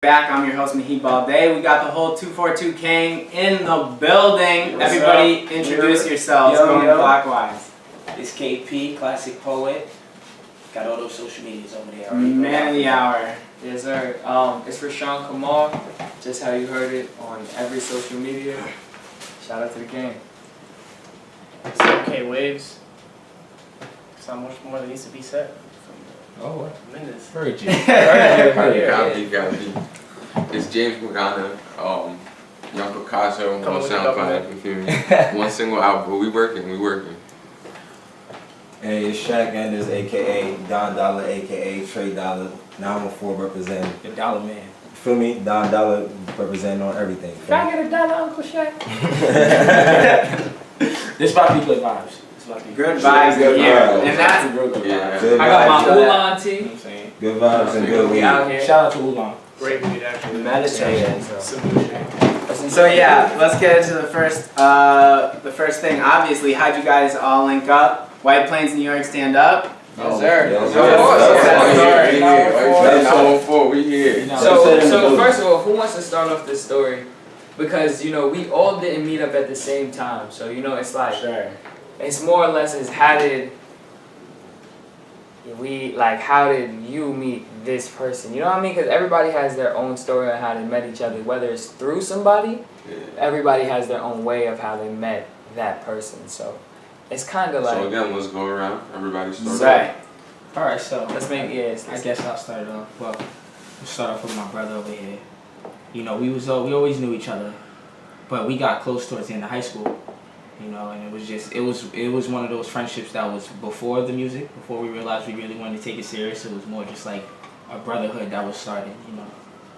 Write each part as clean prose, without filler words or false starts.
Back, I'm your host Mahib Balde. We got the whole 242 gang in the building. What's Everybody up? introduce yourselves, Yo, going yo. clockwise. It's KP, Klassik Poet. Got all those social medias over there. already. Man of the hour. Yes, sir. It's Rashawn Kamal, just how you heard it on every social media. Shout out to the game. It's okay, Waves. It's not much more that needs to be said. Oh, what? Tremendous. Heard you. Got me. It's James Magana, Young Picasso Come on with the SoundCloud, you feel me? One single album, but we working. Hey, it's Shaq Anders, aka Don Dollar, aka Trey Dollar. 914 representing. The Dollar Man. You feel me? Don Dollar representing on everything. Can I get a dollar, Uncle Shaq? This about to be good vibes. This about to be Good vibes Good here. vibes. And that's real good Yeah. vibes. Good I got my vibes. You know Oolong what tea. I'm saying? Good vibes and good We weed. out here. Shout out to Oolong. Great weed, actually. meditating. Salute. So yeah, let's get into the first thing. Obviously, how'd you guys all link up? White Plains, New York, stand up. Yes, sir. Yes, That's we here. So first of all, who wants to start off this story? Because we all didn't meet up at the same time, so it's like it's more or less is how did you meet this person? You know what I mean? Because everybody has their own story on how they met each other, whether it's through somebody. Everybody has their own way of how they met that person, so it's kind of like. So again, let's go around. Everybody start. Right. Alright, so Let's make I guess I'll start it off. Well, we'll start off with my brother over here. We always knew each other, but we got close towards the end of high school. And it was one of those friendships that was before the music, before we realized we really wanted to take it serious. It was more just like a brotherhood that was started.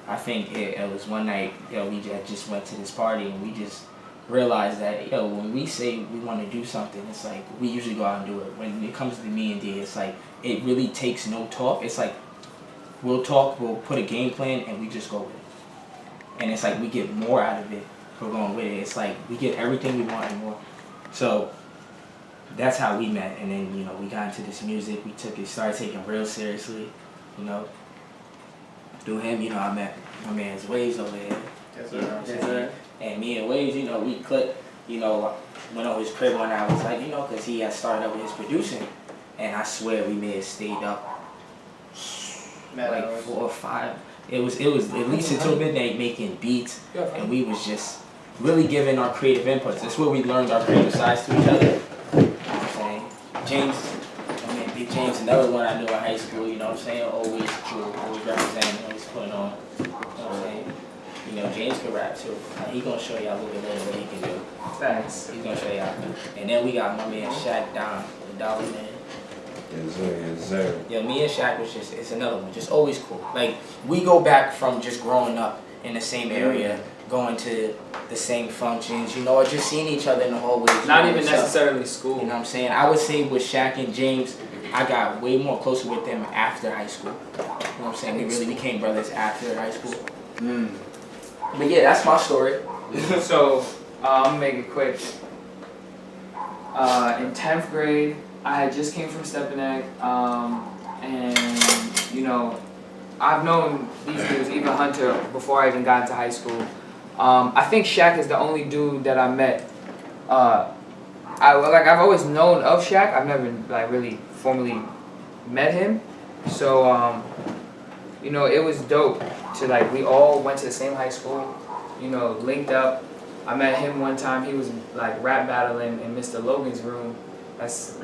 I think it was one night, we just went to this party and we just realized that when we say we want to do something, it's like we usually go out and do it. When it comes to me and D, it's like it really takes no talk. It's like we'll talk, we'll put a game plan, and we just go with it. And it's like we get more out of it for going with it. It's like we get everything we want and more. So that's how we met. And then we got into this music. We started taking real seriously. Through him, I met my man's Waves over there. Yes, You know what I'm Yes, saying? sir. And me and Waves, we clicked, went on his crib one night. I was like, because he had started up with his producing. And I swear we may have stayed up like 4 or 5. It was at least until midnight making beats. And we was just really giving our creative inputs. That's where we learned our creative sides to each other. You know what I'm saying? Big James, another one I knew in high school, always true, always representing, always putting on. You know what I'm saying? James can rap too. He gonna show y'all a little bit later what he can do. Thanks. He's gonna show y'all. And then we got my man Shaq Don, the Dollar Man. Yes, sir. Yeah, me and Shaq was it's another one, just always cool. Like, we go back from just growing up in the same area, going to the same functions, or just seeing each other in the hallways. Not even necessarily school. You know what I'm saying? I would say with Shaq and James, I got way more closer with them after high school. You know what I'm saying? We really became brothers after high school. But yeah, that's my story. So, I'm gonna make it quick. In 10th grade, I had just came from Stepinac, and I've known these dudes, even Hunter, before I even got into high school. I think Shaq is the only dude that I met. I've always known of Shaq. I've never really formally met him. So it was dope to we all went to the same high school, linked up. I met him one time. He was rap battling in Mr. Logan's room. That's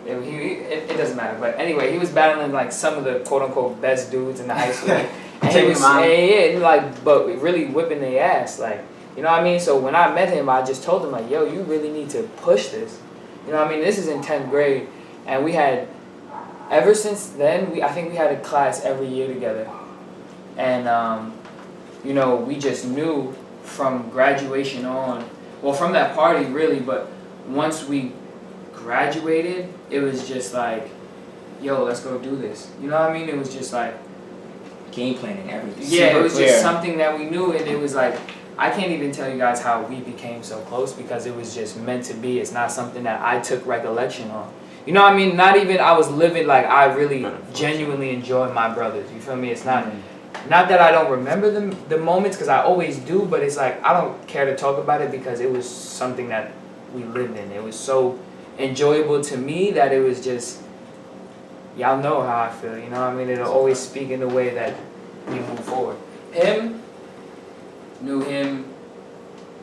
it doesn't matter. But anyway, he was battling some of the quote unquote best dudes in the high school. And he was but really whipping their ass. You know what I mean? So when I met him, I just told him yo, you really need to push this. You know what I mean? This is in 10th grade, and we had ever since then. I think we had a class every year together, and we just knew from graduation on. Well, from that party really, but once we graduated, it was just yo, let's go do this. You know what I mean? It was just Game planning, everything. Yeah, Super it was clear. just something that we knew, and it was I can't even tell you guys how we became so close because it was just meant to be. It's not something that I took recollection on. You know what I mean? Not even I was living I really genuinely enjoy my brothers. You feel me? It's not not that I don't remember the moments, because I always do, but it's like I don't care to talk about it because it was something that we lived in. It was so enjoyable to me that it was just, y'all know how I feel, you know what I mean? It'll always speak in the way that we move forward. Knew him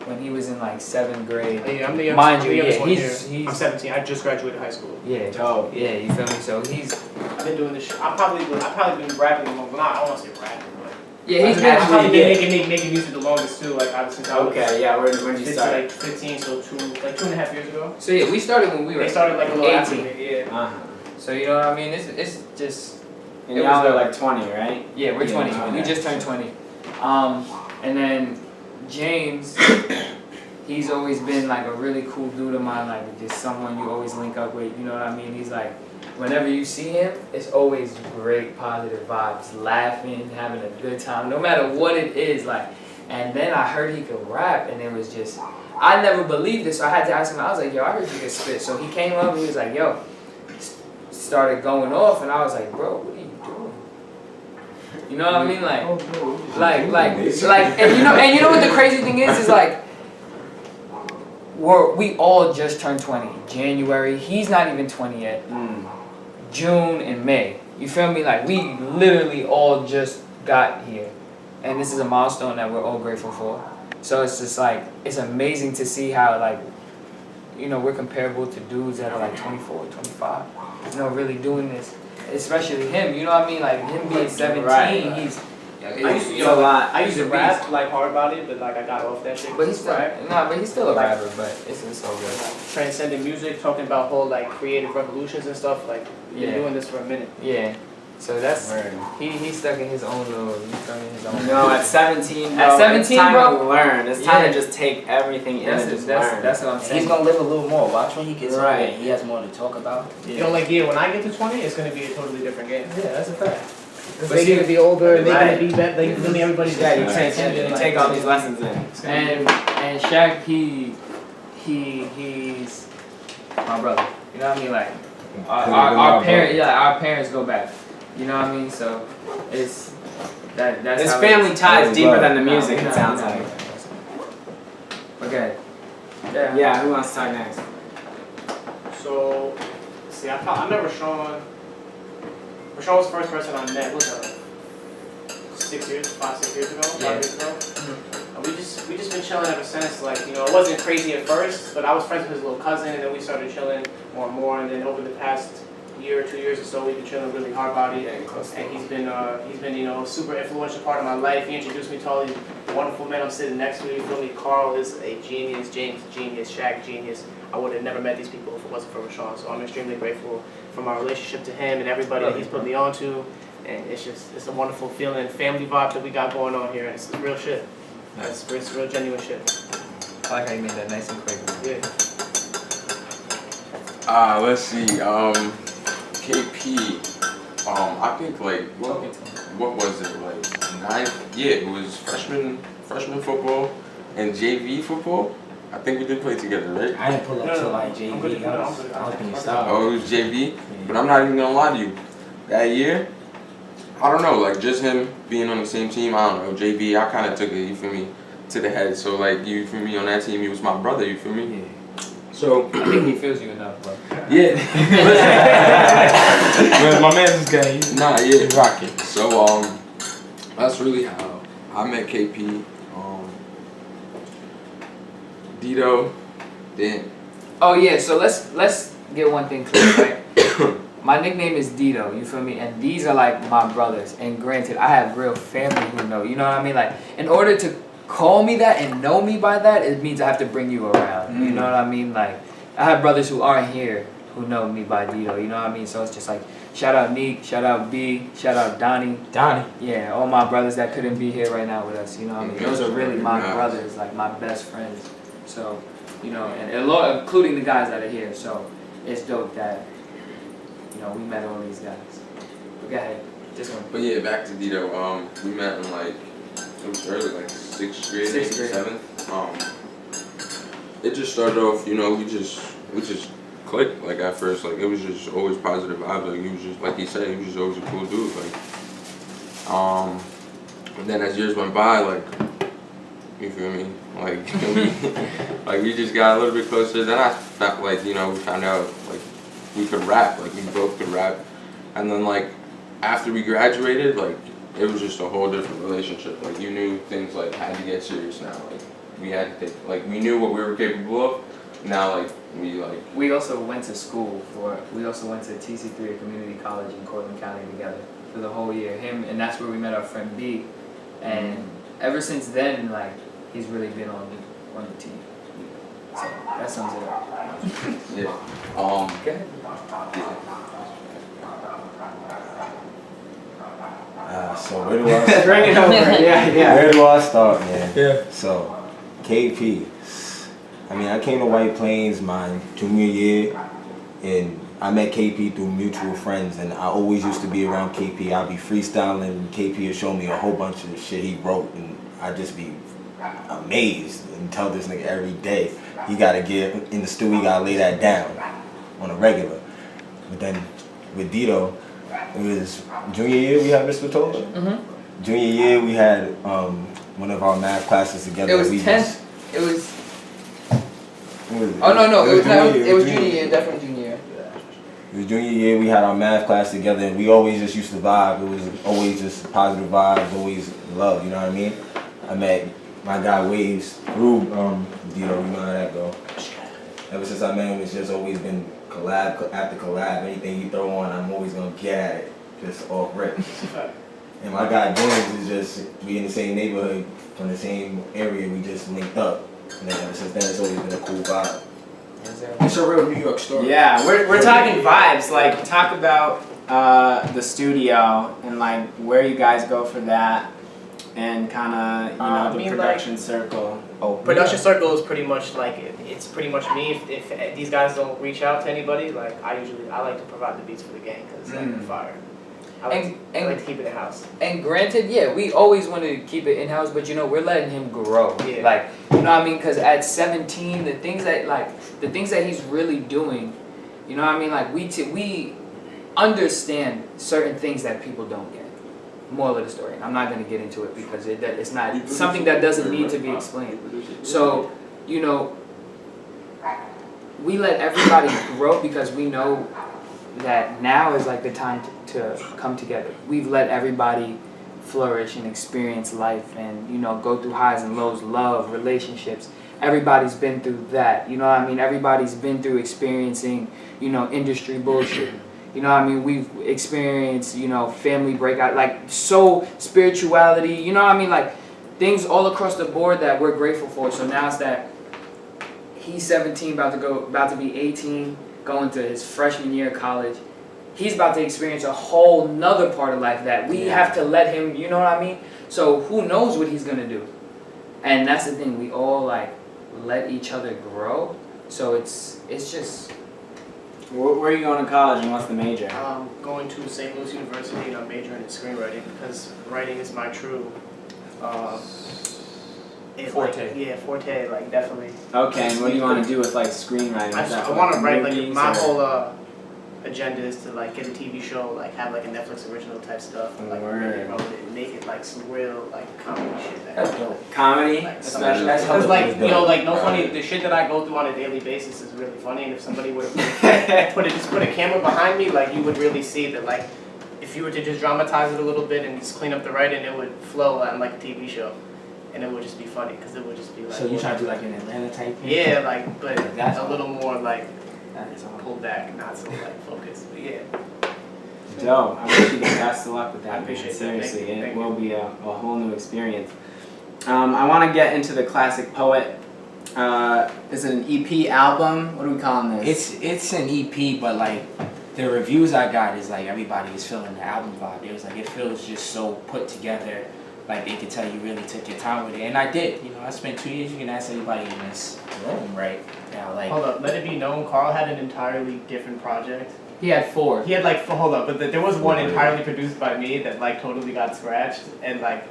when he was in like 7th grade. Yeah, I'm the youngest, Mind I'm you, the youngest yeah, one he's- here. I'm 17. I just graduated high school. Yeah, Dope. yeah, you feel me? So I've been doing this shit. I've probably been rapping the longest. Well, I don't want to say rapping, but yeah, he's I've been probably actually- been making music the longest too. Like since I was Okay, yeah, when did you 15, start? like 15, so 2.5 years ago. So yeah, we started when we were They started like a little after 18. me. Yeah. Uh-huh. So you know what I mean? It's just And It y'all was are dope. like 20, right? yeah, we're 20. okay. We just turned 20. And then James, he's always been like a really cool dude of mine, like just someone you always link up with. You know what I mean? He's like, whenever you see him, it's always great positive vibes, laughing, having a good time, no matter what it is. Like, and then I heard he could rap, and it was just, I never believed it, so I had to ask him. I was like, yo, I heard you could spit. So he came up, and he was like, yo, started going off, and I was like, bro, what are you doing? You know what I mean? Like, and you know what the crazy thing is like, we all just turned 20. January, he's not even 20 yet. June and May. You feel me? Like, we literally all just got here. And this is a milestone that we're all grateful for. So it's just like, it's amazing to see how, like, you know, we're comparable to dudes that are like 24, 25, you know, really doing this. Especially him, you know what I mean? Like, him being 17, Right. he's... I used to, It's a lot. I used to He's a rap beast. like hard about it, but like I got off that shit. But he's still, Right? but he's still a rapper, but it's so good. Transcending music, talking about whole like creative revolutions and stuff. Like we've been Yeah. doing this for a minute. Yeah. So that's, Word. he's stuck in his own little, his own. No, at 17, bro, At 17, it's time bro? to learn. It's time Yeah. to just take everything in and just learn. That's what I'm saying. He's gonna live a little more. Watch when he gets older. Right. He has more to talk about. You know, like when I get to 20, it's gonna be a totally different game. Yeah, that's a fact. They're gonna be older, they're Right. gonna be better. Like, really, everybody's Yeah, you different. take, It's gonna be, you like, take all these lessons in. it's gonna be- And Shaq, he's my brother. You know what I mean? Like our parents, yeah, our parents go back. You know what I mean? So it's that's This how family it's- ties deeper love. than the No, music, no, it sounds no. like. Okay. Yeah. Yeah, who wants to talk next? So, see, I met Rashawn. Rashawn was the first person I met. What was that? 6 years, 5 years ago, 5 Yeah. years ago. And we just been chilling ever since. Like, you know, it wasn't crazy at first, but I was friends with his little cousin, and then we started chilling more and more. And then over the past year or 2 years or so, we've been chilling really hard body. And he's been, you know, a super influential part of my life. He introduced me to all these wonderful men I'm sitting next to. You feel me? Carl is a genius, James is a genius, Shaq genius. I would have never met these people if it wasn't for Rashawn. So I'm extremely grateful for my relationship to him and everybody that he's put me on to. And it's a wonderful feeling, family vibe that we got going on here. It's real shit. It's real genuine shit. I like how you made that nice and quick. Yeah. Let's see. KP. I think like what was it like 9th? Yeah, it was freshman football and JV football. I think we did play together, right? I didn't pull up No, to no, like I'm JV. good. I was being stopped. Oh, it was JV. But I'm not even gonna lie to you. That year, I don't know, like just him being on the same team, I don't know, JV, I kind of took it, you feel me, to the head. So like, you feel me, on that team, he was my brother, you feel me? Yeah. So, I think he feels you enough, bro. yeah. But my man's is good. He's Nah, yeah. rocking. So, that's really how I met KP. Dito, then. Oh yeah, so let's get one thing clear, right? My nickname is Dito, you feel me? And these are like my brothers. And granted, I have real family who know, you know what I mean? Like, in order to call me that and know me by that, it means I have to bring you around. You know what I mean? Like, I have brothers who aren't here who know me by Dito, you know what I mean? So it's just like, shout out Neek, shout out B, shout out Donnie. Yeah, all my brothers that couldn't be here right now with us, you know what I mean? Those are really my brothers, like my best friends. So, you know, and a lot, including the guys that are here. So it's dope that, you know, we met all these guys. But go ahead, this one. But yeah, back to Dito. We met in like, it was early, like 6th grade, maybe 7th. It just started off, you know, we just clicked. Like at first, like it was just always positive vibes. Like he was just, like he said, he was just always a cool dude. Like, And then as years went by, like, you feel me? Like, we just got a little bit closer. Then I felt like, we found out, like, we could rap. Like, we both could rap. And then, like, after we graduated, like, it was just a whole different relationship. Like, you knew things, like, had to get serious now. Like, we had to take, like, we knew what we were capable of. Now, like, we also went to school we also went to TC3, a community college in Cortland County together for the whole year. And that's where we met our friend B. And ever since then, like, he's really been on the team. So that sums it up. yeah. Go ahead. So where do I start? Bring it over. Yeah. Where do I start, man? Yeah. So, KP. I mean, I came to White Plains my junior year, and I met KP through mutual friends, and I always used to be around KP. I'd be freestyling, and KP would show me a whole bunch of shit he wrote, and I'd just be amazed and tell this nigga every day, you gotta get in the studio, you gotta lay that down on a regular. But then with Dito, it was junior year we had Mr. Tola. Mm-hmm. Junior year we had one of our math classes together. It was we 10th. It was. What was it? Oh no, It was junior year, definitely junior year. It was junior year, we had our math class together, and we always just used to vibe. It was always just positive vibes, always love, you know what I mean? I met my guy Waves through Dito, you know how that go. Ever since I met him, it's just always been collab after collab. Anything you throw on, I'm always gonna get at it, just off rip. And my guy James is just, we in the same neighborhood, from the same area, we just linked up. And then ever since then, it's always been a cool vibe. It's a real New York story. Yeah, we're talking vibes. Like, talk about the studio and like where you guys go for that, and kind of the production circle. Oh, Production circle is pretty much like it's pretty much me. If these guys don't reach out to anybody, like I like to provide the beats for the gang because it's like fire. I like to keep it in house. And granted, yeah, we always wanted to keep it in house, but we're letting him grow. Yeah. Like, you know what I mean? Because at 17, the things that he's really doing, you know what I mean? Like we understand certain things that people don't get. Moral of the story. I'm not going to get into it because it's not something that doesn't need to be explained. So, we let everybody grow because we know that now is like the time to come together. We've let everybody flourish and experience life and, go through highs and lows, love, relationships. Everybody's been through that. You know what I mean? Everybody's been through experiencing, industry bullshit. You know what I mean? We've experienced, family breakout, like spirituality, you know what I mean? Like things all across the board that we're grateful for. So now it's that he's 17, about to be 18, going to his freshman year of college. He's about to experience a whole nother part of life that we have to let him, you know what I mean? So who knows what he's gonna do? And that's the thing, we all like let each other grow. So it's just. Where are you going to college and what's the major? I'm going to St. Louis University and I'm majoring in screenwriting because writing is my true forte. Forte, like definitely. Okay, and what do you want to do with like screenwriting? I want to write like my whole agenda is to like get a TV show, like have like a Netflix original type stuff, and like really promote it and make it like some real like comedy shit. That's dope. Comedy, Like, especially. Because like no funny, the shit that I go through on a daily basis is really funny, and if somebody would just put a camera behind me, like you would really see that like if you were to just dramatize it a little bit and just clean up the writing, it would flow on like a TV show. And it would just be funny because it would just be like. So you trying to do like an Atlanta type thing? Yeah, like but That's a little more like That is all. pulled back, not so like focused. But yeah. Dope. I wish you the best of luck with that. I appreciate that. Seriously, Thank you. it will be a whole new experience. I want to get into the Klassik Poet. Is it an EP album? What are we calling this? It's an EP, but like the reviews I got is like everybody is feeling the album vibe. It was like it feels just so put together. Like they could tell you really took your time with it, and I did. I spent 2 years. You can ask anybody in this room right now. Like, Hold up, let it be known, Carl had an entirely different project. He had 4. He had like hold up, but there was one entirely produced by me that like totally got scratched, and like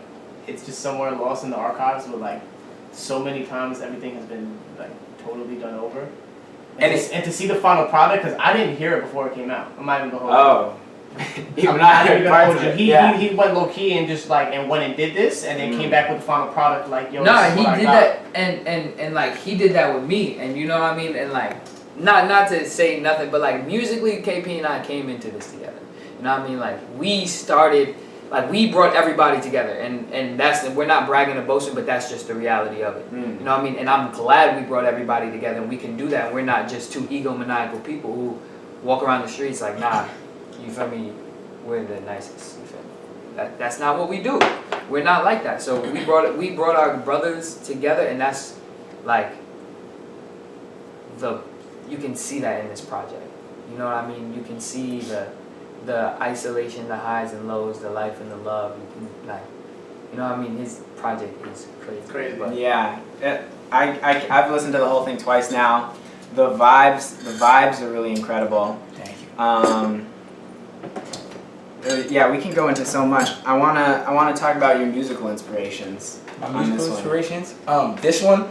it's just somewhere lost in the archives. But like so many times, everything has been like totally done over. And to see the final product, because I didn't hear it before it came out. I'm not even gonna hold Oh. Even I know you're gonna parts hold of you. it. He went low key and just like and went and did this and then came back with the final product like yo. No, this is he what I did got. that, and like he did that with me, and you know what I mean, and like not to say nothing, but like musically, KP and I came into this together. You know what I mean? Like we started, like we brought everybody together, and that's we're not bragging or boasting, but that's just the reality of it. You know what I mean? And I'm glad we brought everybody together, and we can do that. We're not just two egomaniacal people who walk around the streets like, nah, you feel me? We're the nicest. You feel me? That's not what we do. We're not like that. So we brought our brothers together, and that's like you can see that in this project. You know what I mean? You can see the isolation, the highs and lows, the life and the love. You can like, you know what I mean? His project is crazy. Crazy. But Yeah, I've listened to the whole thing twice now. The vibes are really incredible. Thank you. Yeah, we can go into so much. I wanna talk about your musical inspirations. My on musical this one. inspirations. This one,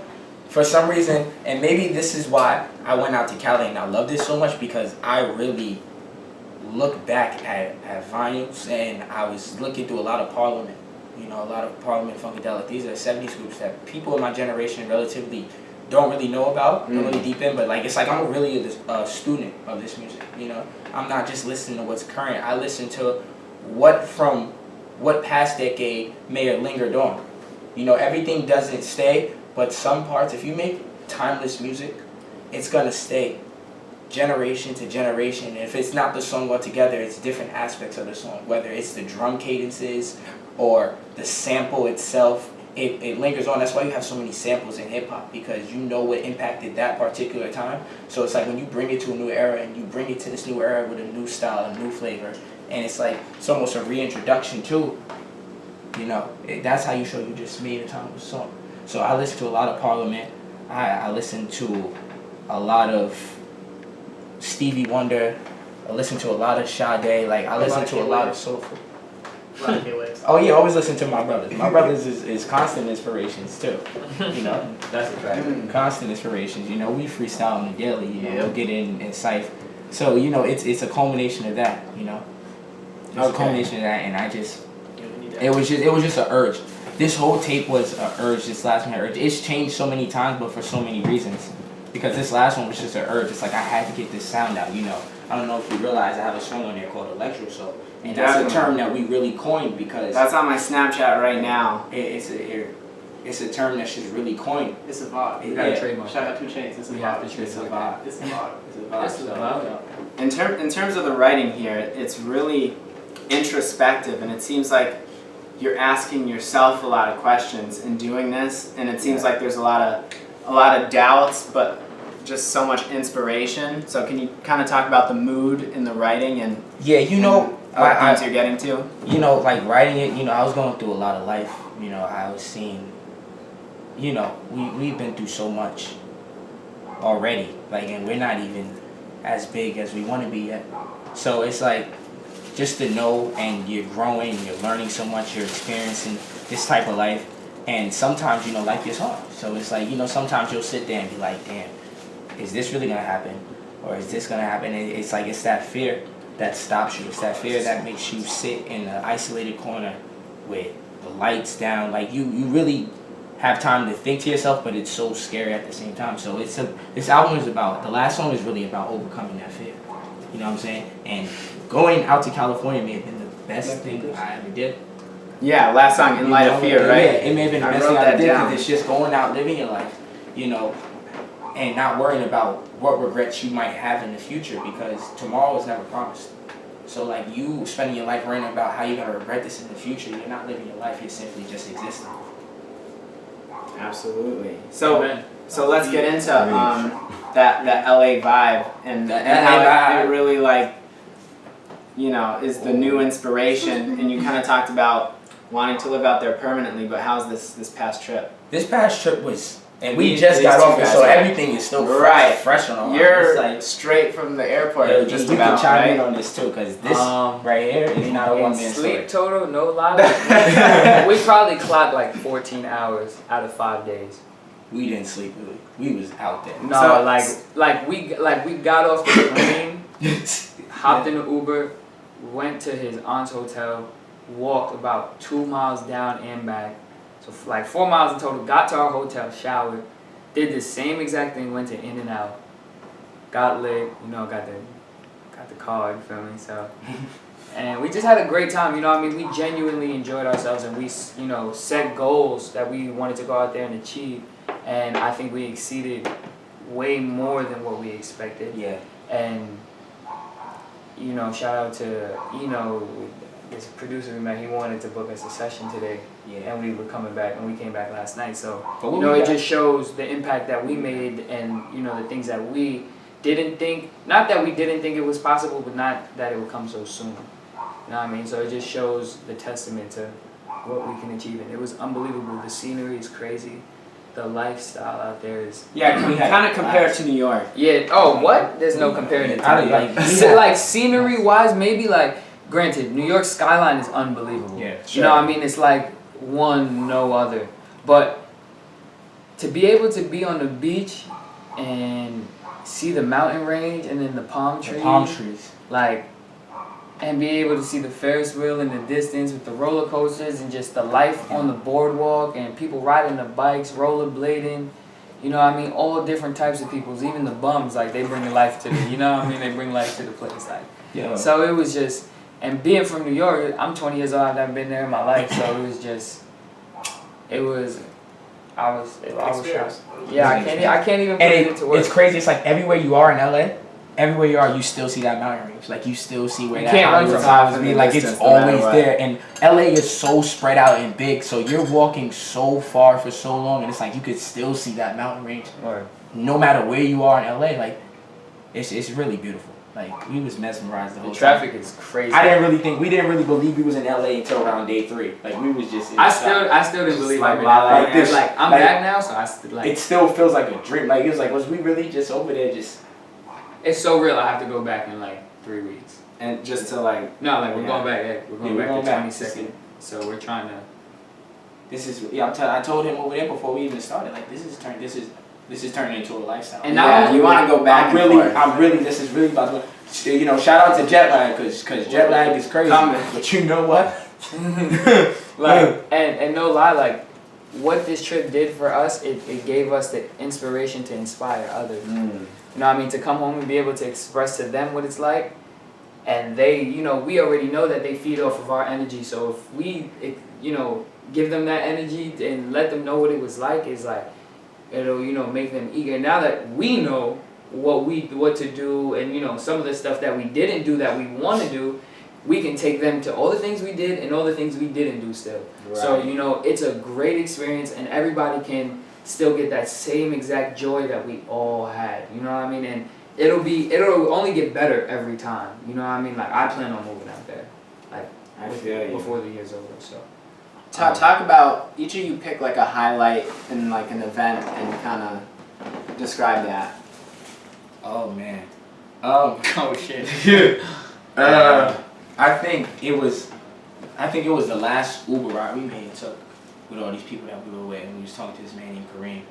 for some reason, and maybe this is why I went out to Cali and I love this so much, because I really look back at vinyls and I was looking through a lot of Parliament. You know, a lot of Parliament Funkadelic. These are 70s groups that people in my generation relatively don't really know about, don't really deep in, but like it's like I'm really a student of this music. You know, I'm not just listening to what's current. I listen to what past decade may have lingered on. You know, everything doesn't stay, but some parts, if you make timeless music, it's gonna stay generation to generation. And if it's not the song altogether, it's different aspects of the song, whether it's the drum cadences or the sample itself. It lingers on. That's why you have so many samples in hip hop, because you know what impacted that particular time. So it's like when you bring it to a new era and you bring it to this new era with a new style, a new flavor, and it's like it's almost a reintroduction too. You know, that's how you show you just made a timeless song. So I listen to a lot of Parliament. I listen to a lot of Stevie Wonder. I listen to a lot of Sade. Like I listen to a lot of soulful. Oh yeah, always listen to my brothers. My brothers is constant inspirations too. You know, that's a fact. Constant inspirations. You know, we freestyle on the daily. You know, we'll get in Cypher. So you know, it's a culmination of that. You know, it's a culmination of that, and I just it was just an urge. This whole tape was an urge. This last one, urge. It's changed so many times, but for so many reasons. Because this last one was just an urge. It's like I had to get this sound out. You know, I don't know if you realize I have a song on there called Electro Soul. And that's a term that we really coined because That's on my Snapchat right now. it's a term that's just really coined. It's a vibe. you gotta trademark. Shout out 2 Chainz. It's a We have vibe. to It's a trademark vibe. It's a vibe. It's a vibe. It's a vibe. In terms of the writing here, it's really introspective, and it seems like you're asking yourself a lot of questions in doing this, and it seems like there's a lot of doubts, but just so much inspiration. So can you kind of talk about the mood in the writing and Yeah, you know, what themes you're getting to? you know, like writing it, you know, I was going through a lot of life. You know, I was seeing, you know, we've been through so much already. Like, and we're not even as big as we want to be yet. So it's like, just to know, and you're growing, you're learning so much, you're experiencing this type of life. And sometimes, you know, life gets hard. So it's like, you know, sometimes you'll sit there and be like, damn, is this really going to happen? Or is this going to happen? And it's like, it's that fear that stops you. It's that fear that makes you sit in an isolated corner with the lights down. Like, you really have time to think to yourself, but it's so scary at the same time. So this album is about, the last song is really about overcoming that fear. You know what I'm saying? And going out to California may have been the best thing I ever did. Yeah, last song, In Light of Fear, right? Yeah, it may have been the I best wrote thing I that did, down. because it's just going out, living your life, you know, and not worrying about what regrets you might have in the future, because tomorrow is never promised. So like, you spending your life worrying about how you're going to regret this in the future, you're not living your life, you're simply just existing. Absolutely. So let's get into that LA vibe and That how LA vibe. it really, like, you know, is the new inspiration. And you kind of talked about wanting to live out there permanently, but how's this past trip? This past trip was, and we These just got two off it, guys, so right? everything is still Right. fresh on our mind. You're It's like, straight from the airport, yo, just you about, can chime in right? on this too, because this right here is not a one-man story. Sleep total, no lie. We probably clocked like 14 hours out of 5 days. We didn't sleep, really. We was out there. No, So- like we got off the plane, hopped in the Uber, went to his aunt's hotel, walked about 2 miles down and back, so like 4 miles in total. Got to our hotel, showered, did the same exact thing. Went to In-N-Out, got lit, you know, got the card, you feel me? So, and we just had a great time, you know what I mean? We genuinely enjoyed ourselves, and we, you know, set goals that we wanted to go out there and achieve, and I think we exceeded way more than what we expected. Yeah. And, you know, shout out to, you know, this producer we met, he wanted to book us a session today, Yeah. and we were coming back, and we came back last night, so, But you what know, we it got- just shows the impact that we made, and, you know, the things that we didn't think, not that we didn't think it was possible, but not that it would come so soon. You know what I mean? So it just shows the testament to what we can achieve, and it was unbelievable. The scenery is crazy. The lifestyle out there is... Yeah, kind of compared to New York. Yeah, oh, what? There's no comparing it to I New don't York. like- So, like, scenery-wise, maybe, like, granted, New York's skyline is unbelievable. Yeah, You know what I mean? It's like one, no other. But to be able to be on the beach and see the mountain range and then the palm trees, like, and be able to see the Ferris wheel in the distance with the roller coasters and just the life on the boardwalk and people riding the bikes, rollerblading, you know what I mean? All different types of peoples, even the bums, like, they bring life to the, you know what I mean? They bring life to the place, like. Yeah. So it was just, and being from New York, I'm 20 years old, I've never been there in my life, so it was just, I was Experience. shocked. Yeah, I can't even put And it into words. it's crazy. It's like everywhere you are in LA, everywhere you are, you still see that mountain range. Like you still see where You that can't run Hollywood from Towers it. be. Like it's Distance, no matter always what. there. And LA is so spread out and big, so you're walking so far for so long, and it's like you could still see that mountain range Word. no matter where you are in LA. Like it's really beautiful. Like we was mesmerized the whole The time. traffic is crazy. We didn't really believe we was in LA until around day 3. Like we was just. I still didn't believe like I'm in La La LA. Land. It's like I'm Like- back now, so I still like. It still feels like a dream. Like it was like, was we really just over there just? It's so real. I have to go back in like 3 weeks. And just to like, No, like we're Yeah. going back. Yeah, we're going Yeah, we're back going the back. 22nd. So we're trying to. This is I told him over there before we even started. Like this is turning into a lifestyle. And yeah, you want to go back I'm and really, forth. this is really about to. You know, shout out to jet lag because jet lag is crazy. Coming. But you know what? Like and no lie, like what this trip did for us, it gave us the inspiration to inspire others. Mm. You know what I mean? To come home and be able to express to them what it's like. And they, you know, we already know that they feed off of our energy. So if we, you know, give them that energy and let them know what it was like, it's like, it'll, you know, make them eager. Now that we know what to do and, you know, some of the stuff that we didn't do that we want to do, we can take them to all the things we did and all the things we didn't do still. So, Right. you know, it's a great experience and everybody can still get that same exact joy that we all had. You know what I mean? And it'll only get better every time. You know what I mean? Like I plan on moving out there, like I feel you. before the year's over. So Talk about, each of you pick like a highlight in like an event and kind of describe that. Oh man. oh shit. I think it was the last Uber ride we made and took with all these people that we were with, and we was talking to this man named Kareem.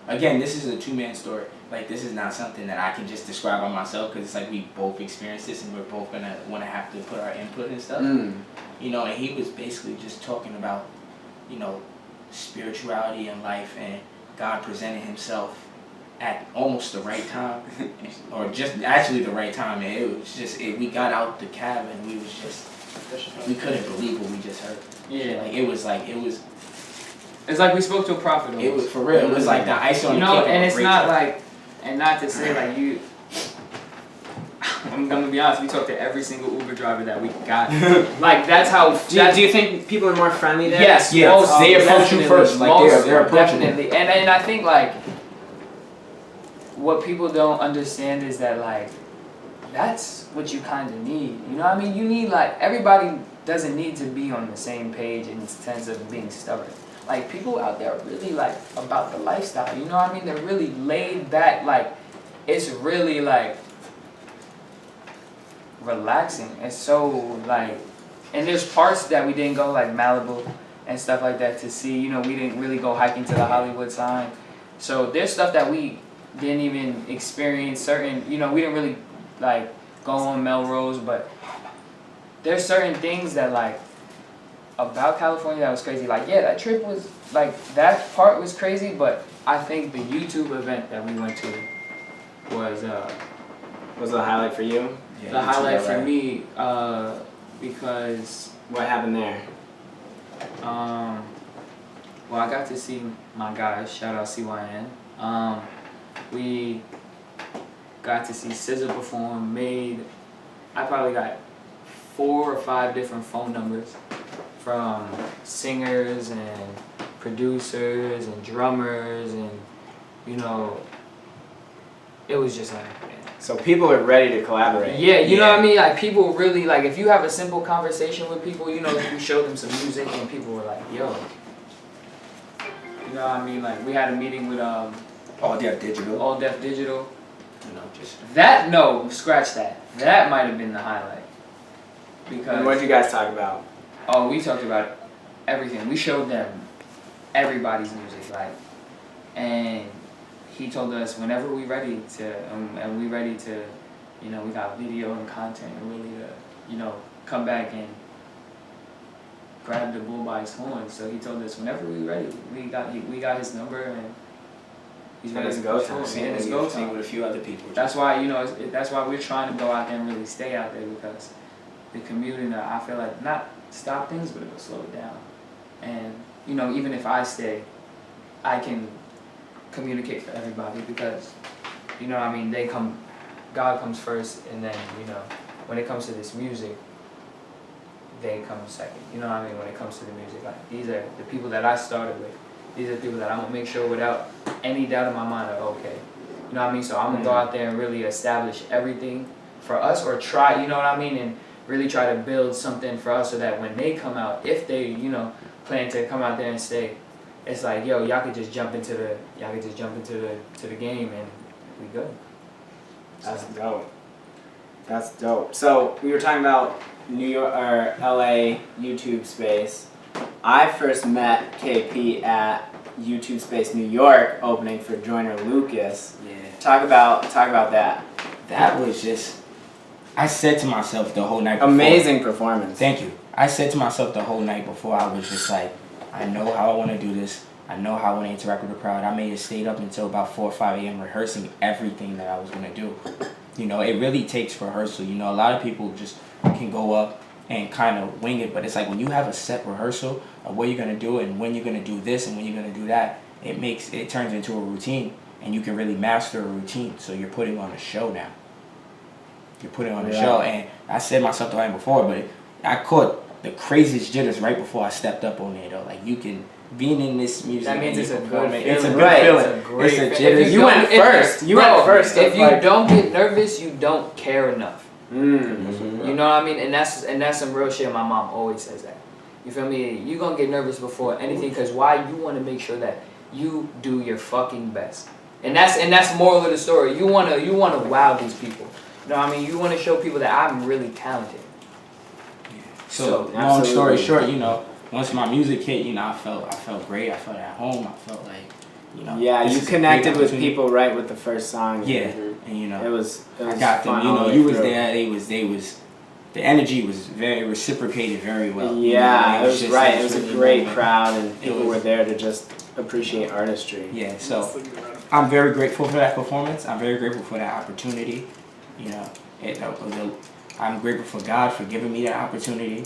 Again, this is a 2-man story. Like this is not something that I can just describe on myself because it's like we both experienced this and we're both gonna want to have to put our input and stuff. You know, and he was basically just talking about, you know, spirituality in life and God presenting Himself at almost the right time, or just actually the right time. And it was just we got out the cab and we couldn't believe what we just heard. Yeah. Like it was It's like we spoke to a prophet. it was for real. It was like the icing on You the know, cake. and of a it's great not trip. like, and not to say like you. I'm gonna be honest. We talked to every single Uber driver that we got. Like that's how. Do you think people are more friendly there? Yes, Yeah, most they approach you definitely, first, like, most they're approachable. definitely, and I think like what people don't understand is that like that's what you kind of need. You know what I mean? You need like everybody doesn't need to be on the same page in the sense of being stubborn. Like people out there are really like about the lifestyle. You know what I mean? They're really laid back. Like it's really like relaxing. It's so like, and there's parts that we didn't go like Malibu and stuff like that to see. You know, we didn't really go hiking to the Hollywood sign. So there's stuff that we didn't even experience. Certain, you know, we didn't really like go on Melrose, but there's certain things that like about California that was crazy. Like yeah, that trip was like that part was crazy, but I think the YouTube event that we went to was Was the highlight for you? Yeah, the you too, highlight for right? me because What happened there? well I got to see my guys, shout out CYN. We got to see SZA perform. I probably got 4 or 5 different phone numbers from singers and producers and drummers, and you know, it was just like, man. So people are ready to collaborate. Yeah, you know what I mean? Like people really, like if you have a simple conversation with people, you know, you show them some music and people were like, yo. You know what I mean? Like we had a meeting with All Deaf Digital. All Deaf Digital. You know, just That, no, scratch that. That might have been the highlight. Because And what did you guys talk about? oh, we talked about everything. We showed them everybody's music, like, and he told us whenever we ready to, and we ready to, you know, we got video and content and really to, you know, come back and grab the bull by his horns. So he told us whenever we ready, we got his number and he's ready to go time. and it's go time. with a few other people. That's why, you know, that's why we're trying to go out there and really stay out there, because the community, I feel like, not stop things, but it will slow it down. And, you know, even if I stay, I can communicate for everybody because, you know, I mean, God comes first, and then, you know, when it comes to this music, they come second. You know what I mean? When it comes to the music, like, these are the people that I started with. These are the people that I'm gonna make sure without any doubt in my mind are okay. You know what I mean? So I'm gonna go out there and really establish everything for us, or try, you know what I mean? And really try to build something for us so that when they come out, if they, you know, plan to come out there and stay, it's like, yo, y'all could just jump into the game and we good. That's dope. That's dope. So we were talking about New York or LA YouTube space. I first met KP at YouTube Space New York opening for Joyner Lucas. Yeah. Talk about that. That was just, I said to myself the whole night before. Amazing performance. Thank you. I said to myself the whole night before, I was just like, I know how I want to do this. I know how I want to interact with the crowd. I may have stayed up until about 4 or 5 a.m. rehearsing everything that I was going to do. You know, it really takes rehearsal. You know, a lot of people just can go up and kind of wing it, but it's like when you have a set rehearsal of what you're going to do and when you're going to do this and when you're going to do that, it turns into a routine, and you can really master a routine. So you're putting on a show now. You're putting on a show, and I said myself the night before, but I caught the craziest jitters right before I stepped up on there though. Like you can being in this music. That means and it's you a good performing, feeling. It's a good Right. feeling. It's a great It's a feeling. jitters. If You went first. You went first. If you Like- don't get nervous, you don't care enough. Mm. You know what I mean? And that's some real shit. My mom always says that. You feel me? You gonna get nervous before anything, cause why? You want to make sure that you do your fucking best. And that's moral of the story. You wanna wow these people. You know what I mean? You wanna show people that I'm really talented. So long absolutely. story short, you know, once my music hit, you know, I felt great. I felt at home. I felt like, you know, Yeah, this you is a connected great with opportunity. people right with the first song. Yeah, and you know, It was I got them. fun You all know, the you way was through. there. They was. The energy was very reciprocated very well. Yeah, You know, it was just- right. It was a really great moving. crowd, and people was- were there to just appreciate artistry. Yeah, so I'm very grateful for that performance. I'm very grateful for that opportunity. You know, I'm grateful for God for giving me that opportunity,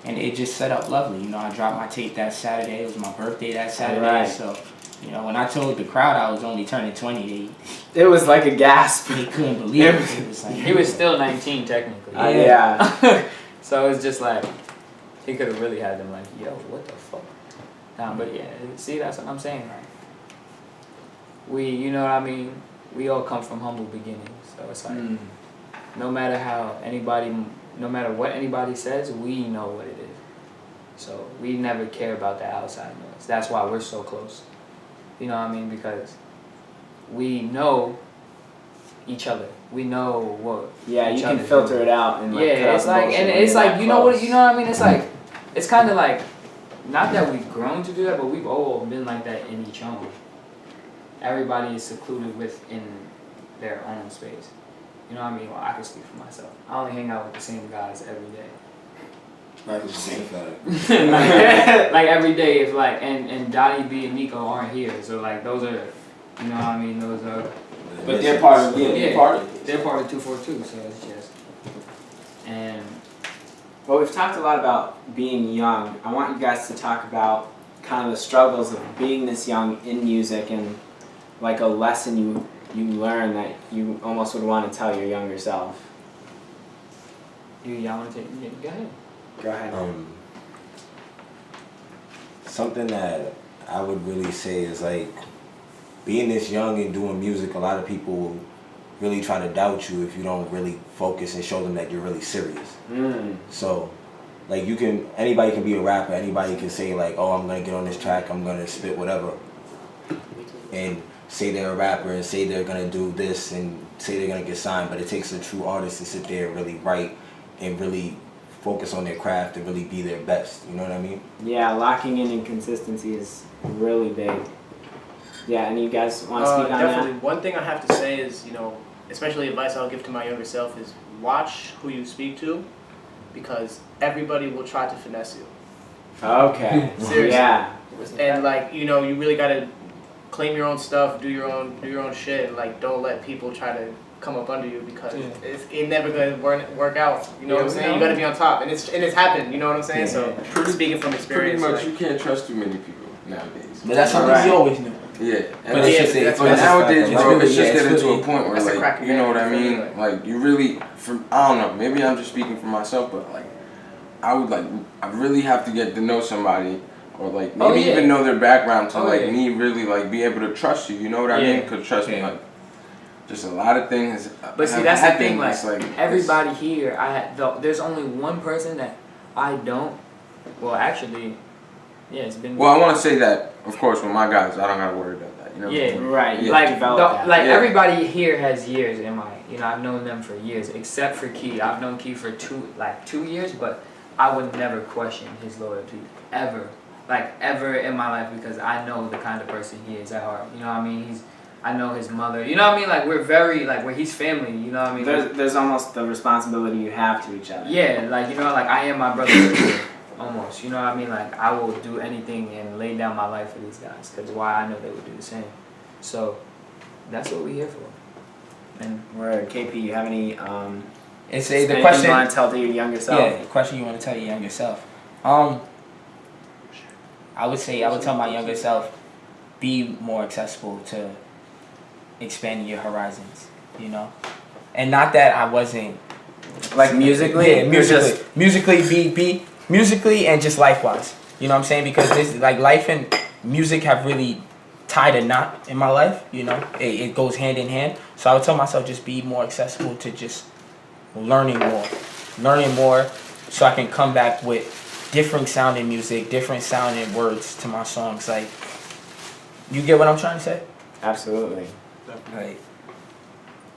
and it just set up lovely. You know, I dropped my tape that Saturday. It was my birthday that Saturday, Right. so you know, when I told the crowd I was only turning 20, It was like a gasp. they couldn't believe it. It was like He was still 19 technically. Yeah. So it's just like he could have really had them like, yo, what the fuck? Nah, but yeah, see, that's what I'm saying. Like, you know what I mean? We all come from humble beginnings, so it's like no matter what anybody says, we know what it is. So we never care about the outside noise. That's why we're so close. You know what I mean? Because we know each other. We know what. Yeah, each you can other filter do. it out and like cut Yeah, out it's the like, bullshit and when it's you're like, that you know what I mean? It's like, it's kind of like, not that we've grown to do that, but we've all been like that in each own. Everybody is secluded within their own space. You know what I mean? Well, I can speak for myself. I only hang out with the same guys every day. like every day if like and Donnie B and Nico aren't here, so like those are, you know what I mean, those are, But they're part of yeah, part of it. they're part of 242, so it's just, and Well, we've talked a lot about being young. I want you guys to talk about kind of the struggles of being this young in music and like a lesson you learn that you almost would want to tell your younger self. y'all want to take, yeah, go ahead. Go ahead. Something that I would really say is like being this young and doing music, a lot of people will really try to doubt you if you don't really focus and show them that you're really serious. So like anybody can be a rapper, anybody can say like, oh, I'm gonna get on this track, I'm gonna spit whatever, and say they're a rapper and say they're gonna do this and say they're gonna get signed, but it takes a true artist to sit there and really write and really focus on their craft and really be their best, you know what I mean? Yeah, locking in and consistency is really big. Yeah, and you guys want to speak on definitely. that? One thing I have to say is, especially advice I'll give to my younger self is watch who you speak to, because everybody will try to finesse you. Okay. Seriously. Yeah. And you really gotta claim your own stuff, do your own shit, and don't let people try to come up under you, because it's never gonna work out. You know what I'm saying? You gotta be on top, and it's happened. You know what I'm saying? So speaking from experience, Pretty much, you can't trust too many people nowadays. But that's something you always knew. Yeah, But it's just that's but nowadays, bro, it's just getting to a really- point where, that's a crack you know what I mean? advantage. Like, you really, I don't know, maybe I'm just speaking for myself, but, I really have to get to know somebody, or, maybe even know their background to, me really, be able to trust you, you know what I mean? Because, trust me, just a lot of things But see, have that's the happened, thing, it's everybody here, there's only one person that I don't, well actually, yeah, it's been. Well, I want to say that, of course, with my guys, I don't got to worry about that, you know? Yeah. Right. You Like, develop that. everybody here has years in my, I've known them for years, except for Key. I've known Key for 2 years, but I would never question his loyalty, ever. Ever in my life, because I know the kind of person he is at heart. You know what I mean? I know his mother. You know what I mean? We're very, we're he's family. You know what I mean? There's almost the responsibility you have to each other. Yeah, I am my brother. Almost, you know what I mean? I will do anything and lay down my life for these guys, because why I know they would do the same. So, that's what we're here for. And Word. KP, you have any It's the anything question. you want to tell to your younger self? Yeah, the question you want to tell your younger self. I would tell my younger self, be more accessible to expanding your horizons, and not that I wasn't. Musically? Yeah, musically and just life-wise. You know what I'm saying? Because this, life and music have really tied a knot in my life. It goes hand in hand. So I would tell myself, just be more accessible to just learning more, so I can come back with different sounding music, different sounding words to my songs. You get what I'm trying to say? Absolutely.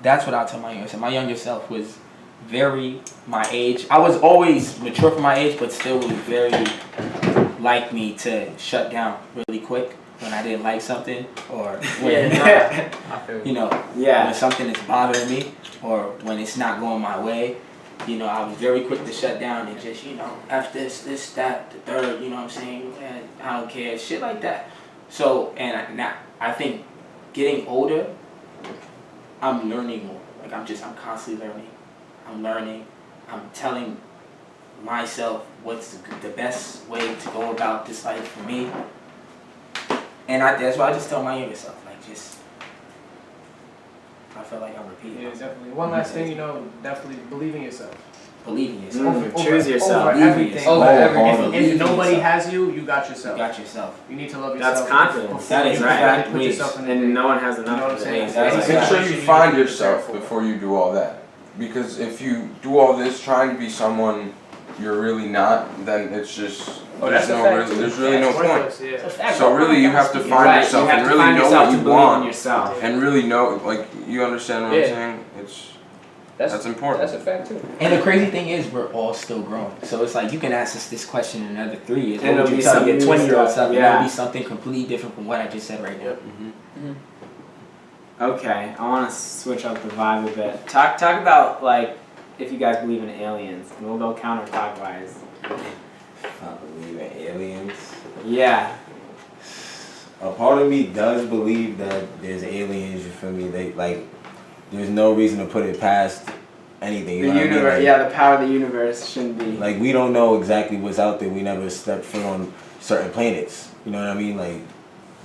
That's what I'll tell my younger self. My younger self was very my age. I was always mature for my age, but still was very like me to shut down really quick when I didn't like something, or when when something is bothering me, or when it's not going my way. I was very quick to shut down and just, F this, that, the third, you know what I'm saying? And I don't care, shit like that. So, I think getting older, I'm learning more. I'm constantly learning. I'm learning. I'm telling myself what's the best way to go about this life for me. And that's why I just tell my younger self, I feel like I'm repeating. Yeah, definitely. One last thing, definitely believe in yourself. Believe in yourself. Choose yourself. Over everything. Over everything. If nobody has you, you got yourself. You got yourself. You need to love yourself. That's confidence. before That is you right. put yourself in And no one has enough. You know what I'm saying? That's Make sure right. you find yourself before you do all that. Because if you do all this trying to be someone you're really not, then it's just there's really no point. So really, you have to find yourself and really know what you want, and really know, you understand what I'm saying. That's important. That's a fact too. And the crazy thing is, we're all still growing. So it's you can ask us this question in another 3 years. And What would it'll you be tell some your new 20-year-old stuff, self? yeah. It'll be something completely different from what I just said right now. Okay, I want to switch up the vibe a bit. Talk about if you guys believe in aliens, and we'll go counterclockwise. I believe in aliens. Yeah. A part of me does believe that there's aliens. You feel me? They like. There's no reason to put it past anything. You The know what I mean? universe, Like, yeah, the power of the universe shouldn't be. like we don't know exactly what's out there. We never stepped foot on certain planets. You know what I mean? Like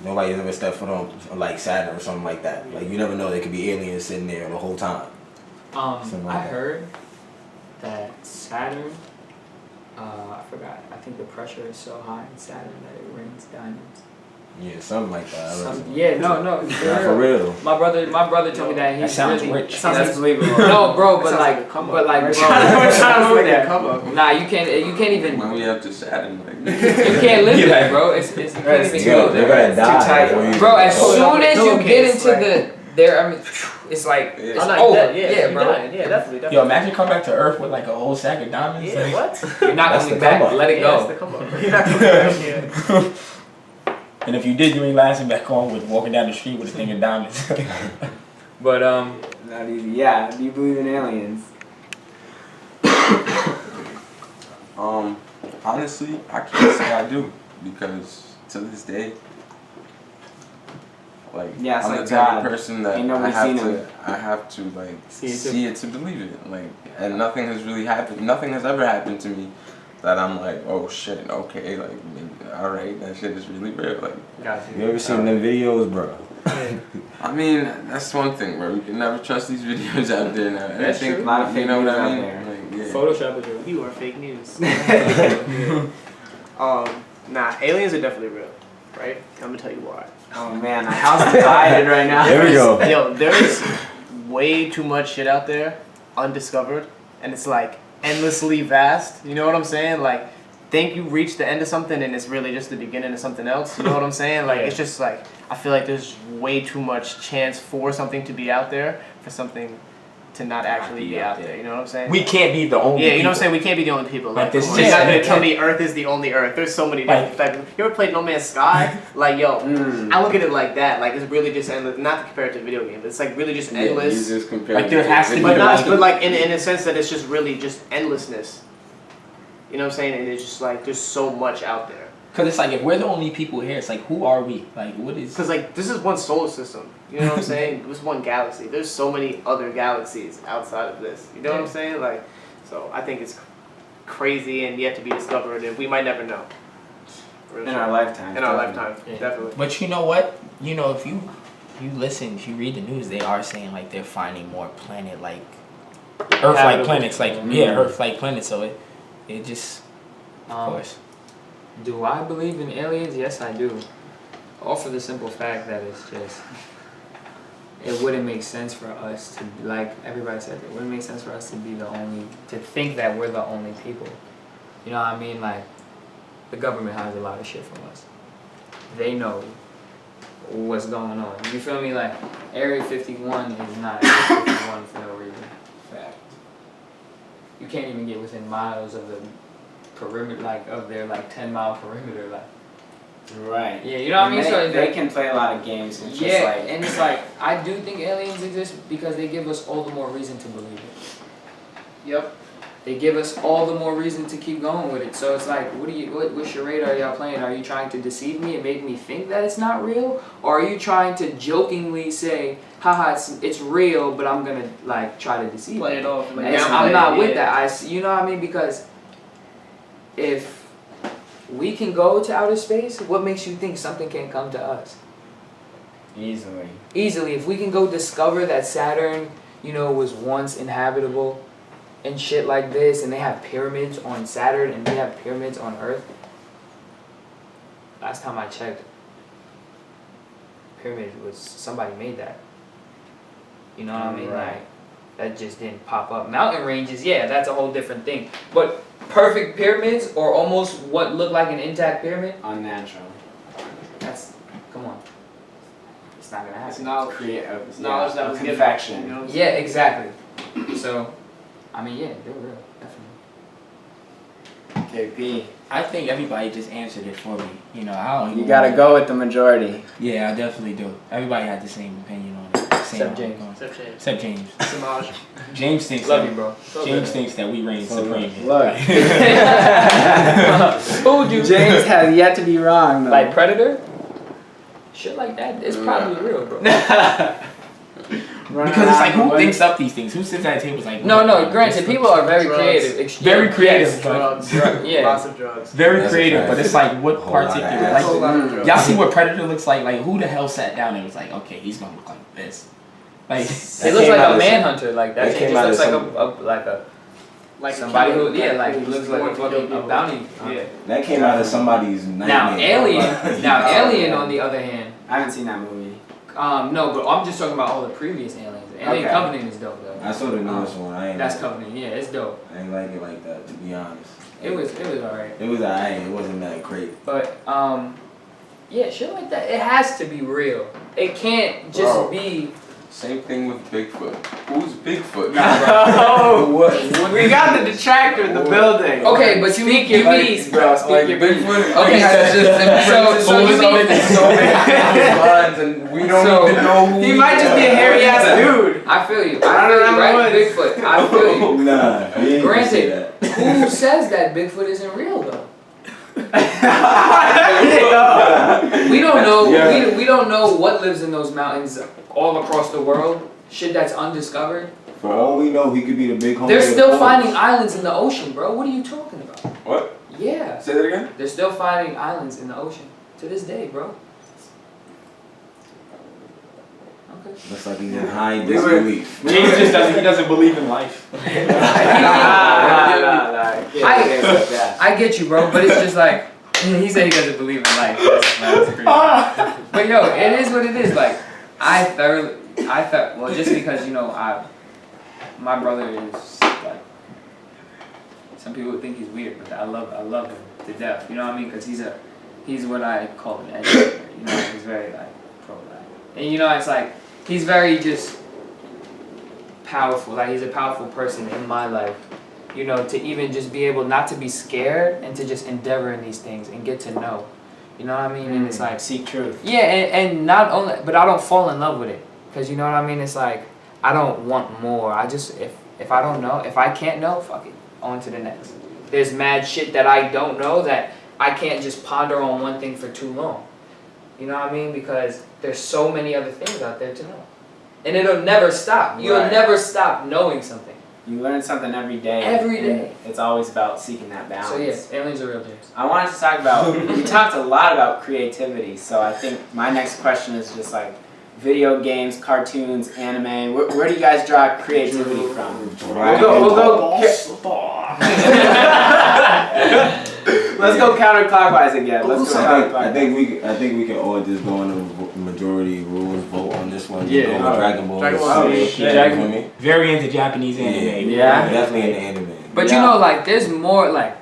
nobody's ever stepped foot on like Saturn or something like that. Like you never know. There could be aliens sitting there the whole time. Something like I that. heard that Saturn, I forgot. I think the pressure is so high in Saturn that it rains diamonds. Yeah, something like that. I read Yeah, no, Not for real. My brother told me that That he's sounds really. rich. That's believable. No, bro, but Sounds like, like a come up. but like, We're bro, trying to move there. Come up. Nah, you can't even. When we have to Saturn, like You can't live Yeah. there, bro. It's you can't It's even too- go They're there. gonna die. too tight. before you- Bro, as Hold it up soon with as you get pillowcase, into like- there, I mean, it's like Yeah. it's Oh, no, over. yeah, Yeah, you're bro. dying. Yeah, definitely. Yo, imagine come back to Earth with like a whole sack of diamonds. Yeah, like- what? You're not That's coming the back. come up. Let it Yeah, it's go. the come up. You're not coming back here. And if you did, you ain't lasting back on with walking down the street with a thing of diamonds. But Not easy. Yeah. Do you believe in aliens? honestly, I can't say I do because to this day, like Yeah, it's I'm like the type God. of person that Ain't nobody seen him. I have to like See it too. see it to believe it. Like, and nothing has really happened. Nothing has ever happened to me that I'm like, oh shit, okay, like maybe, all right, that shit is really real. Like, got You ever seen them videos, bro? I mean, that's one thing, bro. You can never trust these videos out there now. And That's I think, true. A lot of you fake know what news I out mean? there. Like, yeah. Photoshop is real. You are fake news. Nah, aliens are definitely real, right? I'm gonna tell you why. Oh man, the house divided right now. There we go. Yo, there's way too much shit out there undiscovered, and it's like endlessly vast. You know what I'm saying? Like, think you reached the end of something, and it's really just the beginning of something else. You know what I'm saying? Like, it's just like I feel like there's way too much chance for something to be out there for something to not actually be out there. You know what I'm saying? We can't be the only Yeah, you know what I'm people. saying? We can't be the only people. Like Like, this come on. just- You're not gonna tell me Earth is the only Earth. There's so many different Like- types. You ever played No Man's Sky? Like, yo, Mm. I look at it like that. Like, it's really just endless. Not to compare it to a video game, but it's like really just Yeah, endless. you just compare Like, there it has to be But the not, like- but like in a sense that it's just really just endlessness. You know what I'm saying? And it's just like there's so much out there. Cause it's like if we're the only people here, it's like who are we? Like what is? Because like this is one solar system. You know what I'm saying? This is one galaxy. There's so many other galaxies outside of this. You know what I'm saying? Like, so I think it's crazy and yet to be discovered, and we might never know. For In sure. our lifetime. In our definitely. lifetime, Yeah. definitely. But you know what? You know if you listen, if you read the news, they are saying like they're finding more planet like Earth-like Habitable. planets, like yeah, Earth-like planets. So it just of course. Do I believe in aliens? Yes, I do. All for the simple fact that it's just, it wouldn't make sense for us to, like everybody said, it wouldn't make sense for us to be the only, to think that we're the only people. You know what I mean? Like, the government hides a lot of shit from us. They know what's going on. You feel me? Like, Area 51 is not Area 51 for no reason. Fact. You can't even get within miles of the perimeter, like of their like 10-mile perimeter, like Right. yeah, you know what I mean. They, So they can play a lot of games. It's yeah, just like and it's like I do think aliens exist because they give us all the more reason to believe it. Yep. They give us all the more reason to keep going with it. So it's like, what charade are y'all playing? Are you trying to deceive me and make me think that it's not real, or are you trying to jokingly say, haha, it's real, but I'm gonna like try to deceive Play you? it off. And I'm not with that. You know what I mean? Because if we can go to outer space, what makes you think something can come to us? easily. Easily, if we can go discover that Saturn, you know, was once inhabitable and shit like this, and they have pyramids on Saturn and they have pyramids on Earth. Last time I checked, pyramid was, somebody made that. You know what I mean? Right. Like, that just didn't pop up. Mountain ranges, yeah, that's a whole different thing. But perfect pyramids, or almost what looked like an intact pyramid, Unnatural. that's, come on. It's not gonna It's happen. knowledge. Create It's knowledge that was given. confection. You know what I'm Yeah, saying? exactly. So, I mean, yeah, they're real, definitely. KP. I think everybody just answered it for me. You know, I don't. You even gotta wanna- go with the majority. Yeah, I definitely do. Everybody had the same opinion on it. same. Except James. Except James. Samaj. James thinks Love that, you, bro. James thinks that we reign supreme. here. Look. Fooled you. James has yet to be wrong though. Like Predator? Shit like that is probably real, bro. Because it's like, who thinks up these things? Who sits at tables like? No, granted, people are very Drugs. creative. Very creative, but Drugs. Yeah. Lots of drugs. very That's a creative, fact. but it's like what Whole lot of particular? ass. Like, Whole lot of drugs. y'all see what Predator looks like? Like, who the hell sat down and was like, okay, he's gonna look like this? Like, It That looks came like out a of some- manhunter, like that. that Shit came just out looks of like a Like somebody killer, who like looks like a born to kill fucking people. bounty. Yeah. That came out of somebody's nightmare. Now Alien, yeah. on the other hand, I haven't seen that movie. no, but I'm just talking about all the previous aliens. Alien Okay. Covenant is dope though. I saw the newest one. I ain't That's like, Covenant. Yeah, it's dope. I ain't like it like that, to be honest. It was alright. It was alright. It wasn't that great. But yeah, shit like that. It has to be real. It can't just Bro. be. Same thing with Bigfoot. Who's Bigfoot? Oh, we got the detractor in the building. Okay, but you Speak your mean- piece, bro. Speak Like your piece. Bigfoot. Okay, so you mean- so many lines and we don't So- even know who He might just be a hairy ass dude. I feel you. I I feel don't you, know right? what- Bigfoot. I feel you. Nah, he ain't gonna say Granted, that. who says that Bigfoot isn't real though? We don't know. Yeah. We don't know what lives in those mountains all across the world. Shit that's undiscovered. For all we know, he could be the big homie. They're of the still forest. finding islands in the ocean, bro. What are you talking about? What? Yeah, Say that again? they're still finding islands in the ocean to this day, bro. Okay. Looks like he's in high disbelief. James just doesn't believe in life. I get you, bro, but it's just like he said he doesn't believe in life. That's crazy. But yo, it is what it is. Like I felt well, just because my brother is like, some people would think he's weird, but I love him to death. You know what I mean? Because he's what I call an educator. You know, he's very like pro-life, and it's like he's very just powerful. Like he's a powerful person in my life. To even just be able not to be scared and to just endeavor in these things and get to know. You know what I mean? And it's like, seek truth. yeah, and not only, but I don't fall in love with it. Because you know what I mean? It's like, I don't want more. I just, if I don't know, if I can't know, fuck it. On to the next. There's mad shit that I don't know that I can't just ponder on one thing for too long. You know what I mean? Because there's so many other things out there to know. And it'll never stop. You'll Right. never stop knowing something. You learn something every day. Every and day. It's always about seeking that balance. So yeah, aliens are real, James. I wanted to talk about, we talked a lot about creativity, so I think my next question is just like video games, cartoons, anime. Where do you guys draw creativity from? We'll go. Let's go counterclockwise again. Let's go I counterclockwise. think we can all just go on the majority rules vote on this one. Yeah. Go with Dragon Ball. Dragon Ball Oh, Z. shit. You feel me? Very into Japanese anime. Yeah. Definitely in the anime. But Yeah. like, there's more, like,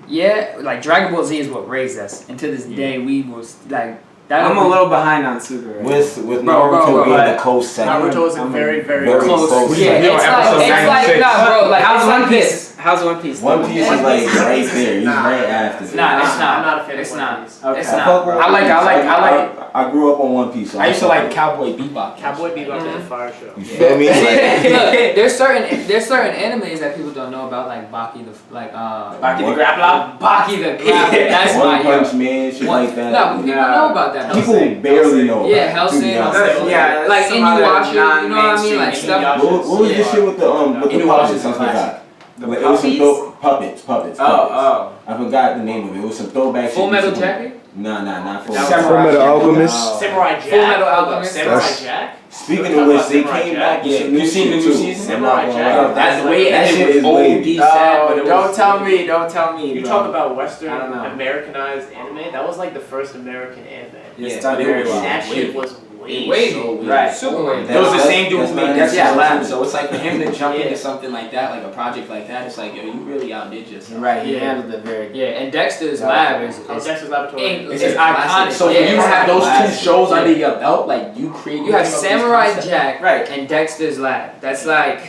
like Dragon Ball Z is what raised us. And to this day, we was, like, that I'm a little behind on Super. Right? With Bro, Naruto being but the close second. Naruto is I'm very, very very close. close. Yeah, Yo, it's episode like, 96. nah, bro, like, How's it's One like Piece? this. How's One Piece? One Piece is like right there. He's Nah. right after. Nah, it's I'm not. not a fan of It's One not. Piece. Okay. It's I not. fuck with I like it. I grew up on One Piece. So I used to fuck like with Cowboy Bebop. Cowboy Bebop is a fire show. it. You feel me? Like, Look, there's certain animes that people don't know about, like Baki the Baki the Grappler? Baki the Grappler. That's One my Punch Man, shit like that. No, people know about that. People Hellsing. barely know. Yeah, about it, to be Hellsing. honest. Yeah, Like some other Inuyasha, you know what I mean? non-mainstream Like stuff. Inuyasha. What was the shit with the Inuyasha puppets? I is forgot. The Like, it was some puppies? puppets. Oh, I forgot the name of it. It was some throwback shit. Full Metal Jacket. Nah, not Full That was Metal. Full Metal Alchemist. Oh. Samurai Jack. Full Metal Alchemist. Samurai That's- Jack. Speaking Talk of which, about they Samurai came Jack. back with Yeah, some you new seen the shit new too. season? I'm not Samurai gonna Jack. lie. That's the way That it shit ended is was way- OD sad, but Oh, it don't was. tell me, don't tell me. You bro. talk about Western I don't know. Americanized anime. That was like the first American anime. It's Yeah, done but it very was- well. And that shit was way Wavy. so weird. Right. Super wavy. That was the same dude who That's made not- Dexter's yeah. Lab, so it's like for him to jump Yeah. into something like that, like a project like that, it's like, yo, you really outdid yourself. Right, he Yeah. handled it very good. Yeah, and Dexter's Yeah. Lab is Dexter's Laboratory. It's It's iconic. So Yeah, for you to it's have those two classic. shows Yeah. under your belt, like you create. you have came up with this Samurai concept. Jack Right. and Dexter's Lab. That's like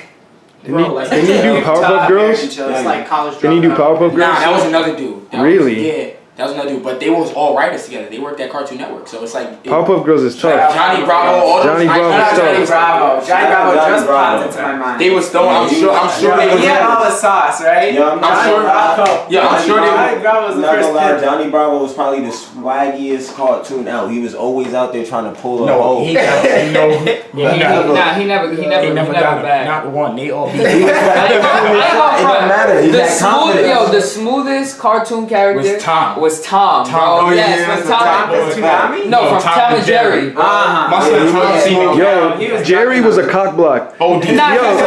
Didn't he, didn't he do Top Powerpuff Girls? American shows. It's like college Didn't he do dropout. Powerpuff Nah, Girls? that was another dude. That Really? Was, yeah. That was another dude, but they was all writers together. They worked at Cartoon Network, so it's like Powerpuff Girls is tough. Johnny Bravo, all Johnny those Bravo. like, Johnny Bravo. Johnny Bravo Johnny just Bravo. popped into my mind. They was throwing. I'm sure they He had all the sauce, right? Yeah, I'm sure. Yeah, I'm sure they. Johnny Bravo was the Not first gonna lie, kid. Johnny Bravo was probably the swaggiest cartoon out. He was always out there trying to pull a No, hoe. he got He never got back. Not one. They all. It don't matter. He's that confident. The smoothest cartoon character Was Tom. Was Tom, bro. Oh, yes, yeah, from that's Tom. the Tsunami? No, from Tom and Jerry. My son Tom seen Yo, Jerry was a cock block. Oh, Nah, Yo, cause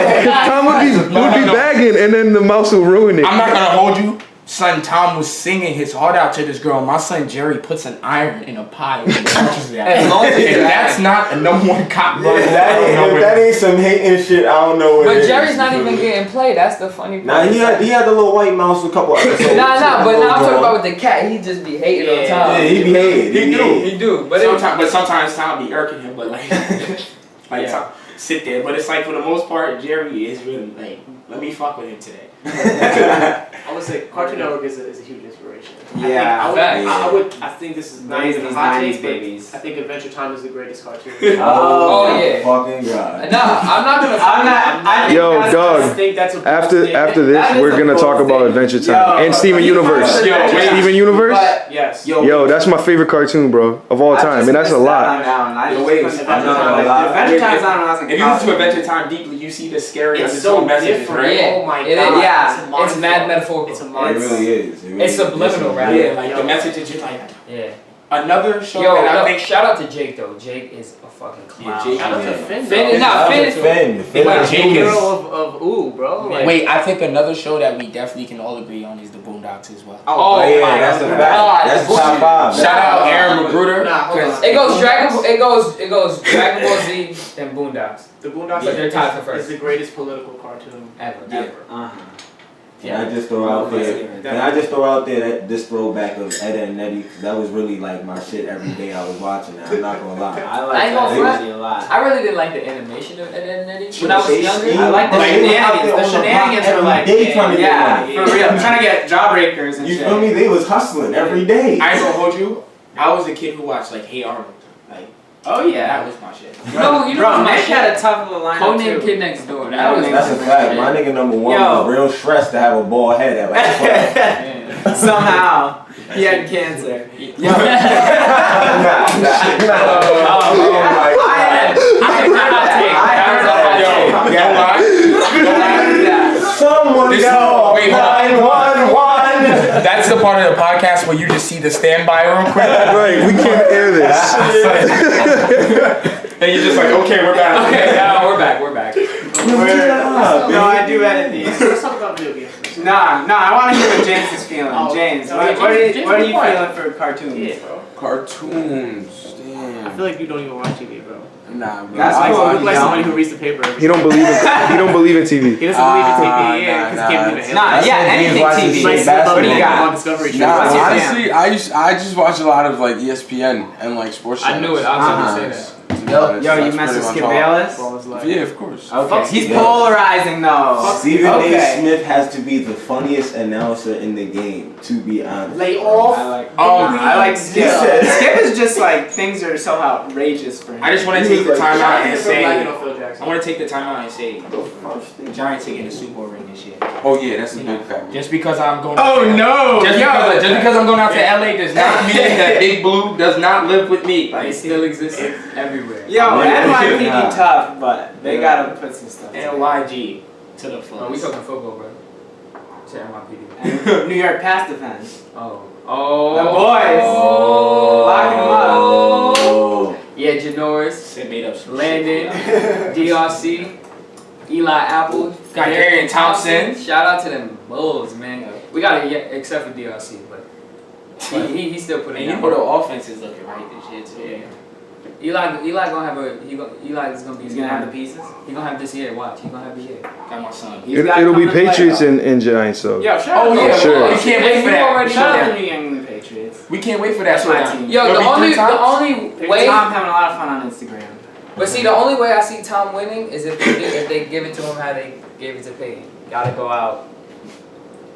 Tom would be bagging and then the mouse would ruin it. I'm not gonna hold you. Son Tom was singing his heart out to this girl. My son Jerry puts an iron in a pie and touches that. As long as If you that's not a number one cop block, If that ain't some hating shit, I don't know what it But is. Jerry's not even getting played. That's the funny Nah, part. he had the little white mouse a couple episodes. But now I'm talking about with the cat. He just be hating on Tom. Yeah, he be hating. He do. But sometimes Tom be irking him, but like Tom sit there. But it's like for the most part, Jerry is really like, let me fuck with him today. I would say Cartoon Network is a huge inspiration. Yeah, I think this is not even a hot take, but babies. I think Adventure Time is the greatest cartoon. Oh, yeah. Fucking God. Nah, I'm not gonna. I think Yo, that's- dog. I think that's a bold After statement. this, That is we're a gonna bold talk about statement. Adventure Yo, Time and Steven Universe. Steven Universe. But Yes. Yo, that's my favorite cartoon, bro, of all time, and that's a lot. Adventure Time's on when I was in If you listen to college. Adventure Time deeply, you see the scary It's undertone so messages, different. right? Yeah. Oh my It is. god. Yeah. it's mindful. mad metaphorical. It's a It mindful. really is. It really It's subliminal, is. right? Yeah, like the message is just like Yeah. another show Yo, that I look, think. shout out to Jake though. Jake is a fucking clown. Jake Shout out to Yeah. Finn. Finn, though. nah, Finn. Finn. Like Jake is- Girl of ooh, bro. Like, Wait, I think another show that we definitely can all agree on is the Boondocks as well. Oh, yeah, my that's a God. fact. That's top five. Shout out Aaron Magruder. Nah, hold on. It goes Dragon Ball Z, then Boondocks. The Boondocks But they're tied for is first. the greatest political cartoon Ever. ever. Can I just throw out there that this throwback of Ed and Nettie? 'Cause that was really like my shit every day I was watching that. I'm not gonna lie. I I like ain't gonna that front. movie a lot. I really didn't like the animation of Ed, Edd n Eddy when I was younger. I like the Like, shenanigans. The on the shenanigans block were like, every day trying to get yeah, money. for real. I'm trying to get jawbreakers and You shit. feel me? They was hustling every day. I ain't gonna hold you. I was a kid who watched like Hey Arnold. Like Oh that yeah. was my shit. You know Bro, what's my Nick shit? had a tough little lineup Codename too. Kid Next Door. That was That's a fact. My nigga number one Yo. was real stressed to have a bald head at like 12. Somehow he had cancer. Yo. Someone This- go wait, hold on. 911. That's the part of the podcast where you just see the standby real quick. Right, we can't air this. And you're just like, okay, we're back. Okay, now we're back. No, I do edit these. Let's talk about video games. Nah, I want to hear what James is feeling. Oh, James, no, what James- are you James feeling is for cartoons? Yeah, bro. Cartoons. I Damn. feel like you don't even watch TV, bro. Nah, bro. That's I cool. look like You somebody don't? who reads the paper. Every He don't believe in TV. He doesn't believe in TV, Nah, yeah, because nah, he can't believe in Nah, aliens. yeah, That's when anything James watches TV. Like, shit what do you you got? on Discovery Channel. Nah, What's your honestly, I just watch a lot of like ESPN and like sports I knew it. I was gonna say that. Yo, you mess with Skip Bayless? Yeah, of course. Okay, he's Yeah. polarizing though. Stephen A. Okay. Smith has to be the funniest announcer in the game, to be honest. Lay off. I like Skip. He said- Skip is just like things are so outrageous for him. I just want to take the time out and say, I I want to take the time out and say, Giants are getting a Super Bowl ring this year. Oh yeah, that's a big fact. Just because I'm going. Oh no! Just because I'm going out to Yeah. LA does not mean that Big Blue does not live with me. It still exists everywhere. Yo, Yeah. NYPD Yeah. tough, but they gotta put some stuff. NYG to the Oh, full. we talking football, bro. Say NYPD. New York pass defense. Oh. The boys. Lock 'em up. Oh. Yeah, Janoris, They made up some Landon, shit. DRC, Eli Apple, Got Darian Thompson. Shout out to them Bulls, man. We got it, yeah, except for DRC, but he still put And it you down. know the offense is looking right this year too. Yeah. Eli gonna have Eli is gonna be. He's gonna have the pieces. He gonna have this year. Watch, he gonna have the year. Got my son. He's got It'll be coming to play, Patriots though. and Giants, so. Yo, shout Oh out yeah, to sure. we can't wait for You that. already Shout know. out to the New England Patriots. We can't wait for that That's my showdown. team. Yo, It'll the be only 3 times? way. Tom having a lot of fun on Instagram. But see, the only way I see Tom winning is if they give it to him how they gave it to Peyton. Gotta go out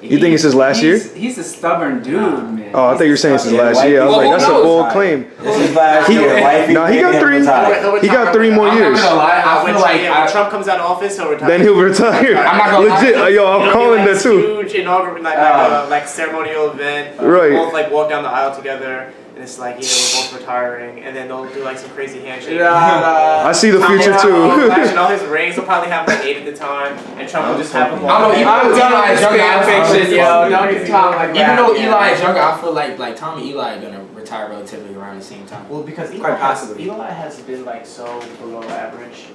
You think it's his last year? He's a stubborn dude, man. Oh, I thought you were saying it's his last year. I was Well, like, that's a who bold knows? claim. This is last year. Wifey Nah, he got making him three. retire. He got 3 more I'm years. not gonna lie. I When feel like when Trump comes out of office, he'll retire. Then he'll retire. I'm not gonna lie. Legit. Yo, I'm It'll be calling like that this too. Huge inaugural, like ceremonial event. Right. Both like walk down the aisle together, and it's like, yeah, we're both retiring, and then they'll do like some crazy handshake. I see the future Flashing too. all his rings. They'll probably have like 8 at the time, and Trump will just have them all. I don't know. I'm Even though done Eli with is this younger, fan I feel fiction, yo. Don't get Tom like even though that. Eli is younger, I feel like Tom and Eli are gonna retire relatively around the same time. Well, because Quite possibly. Eli has been like so below average.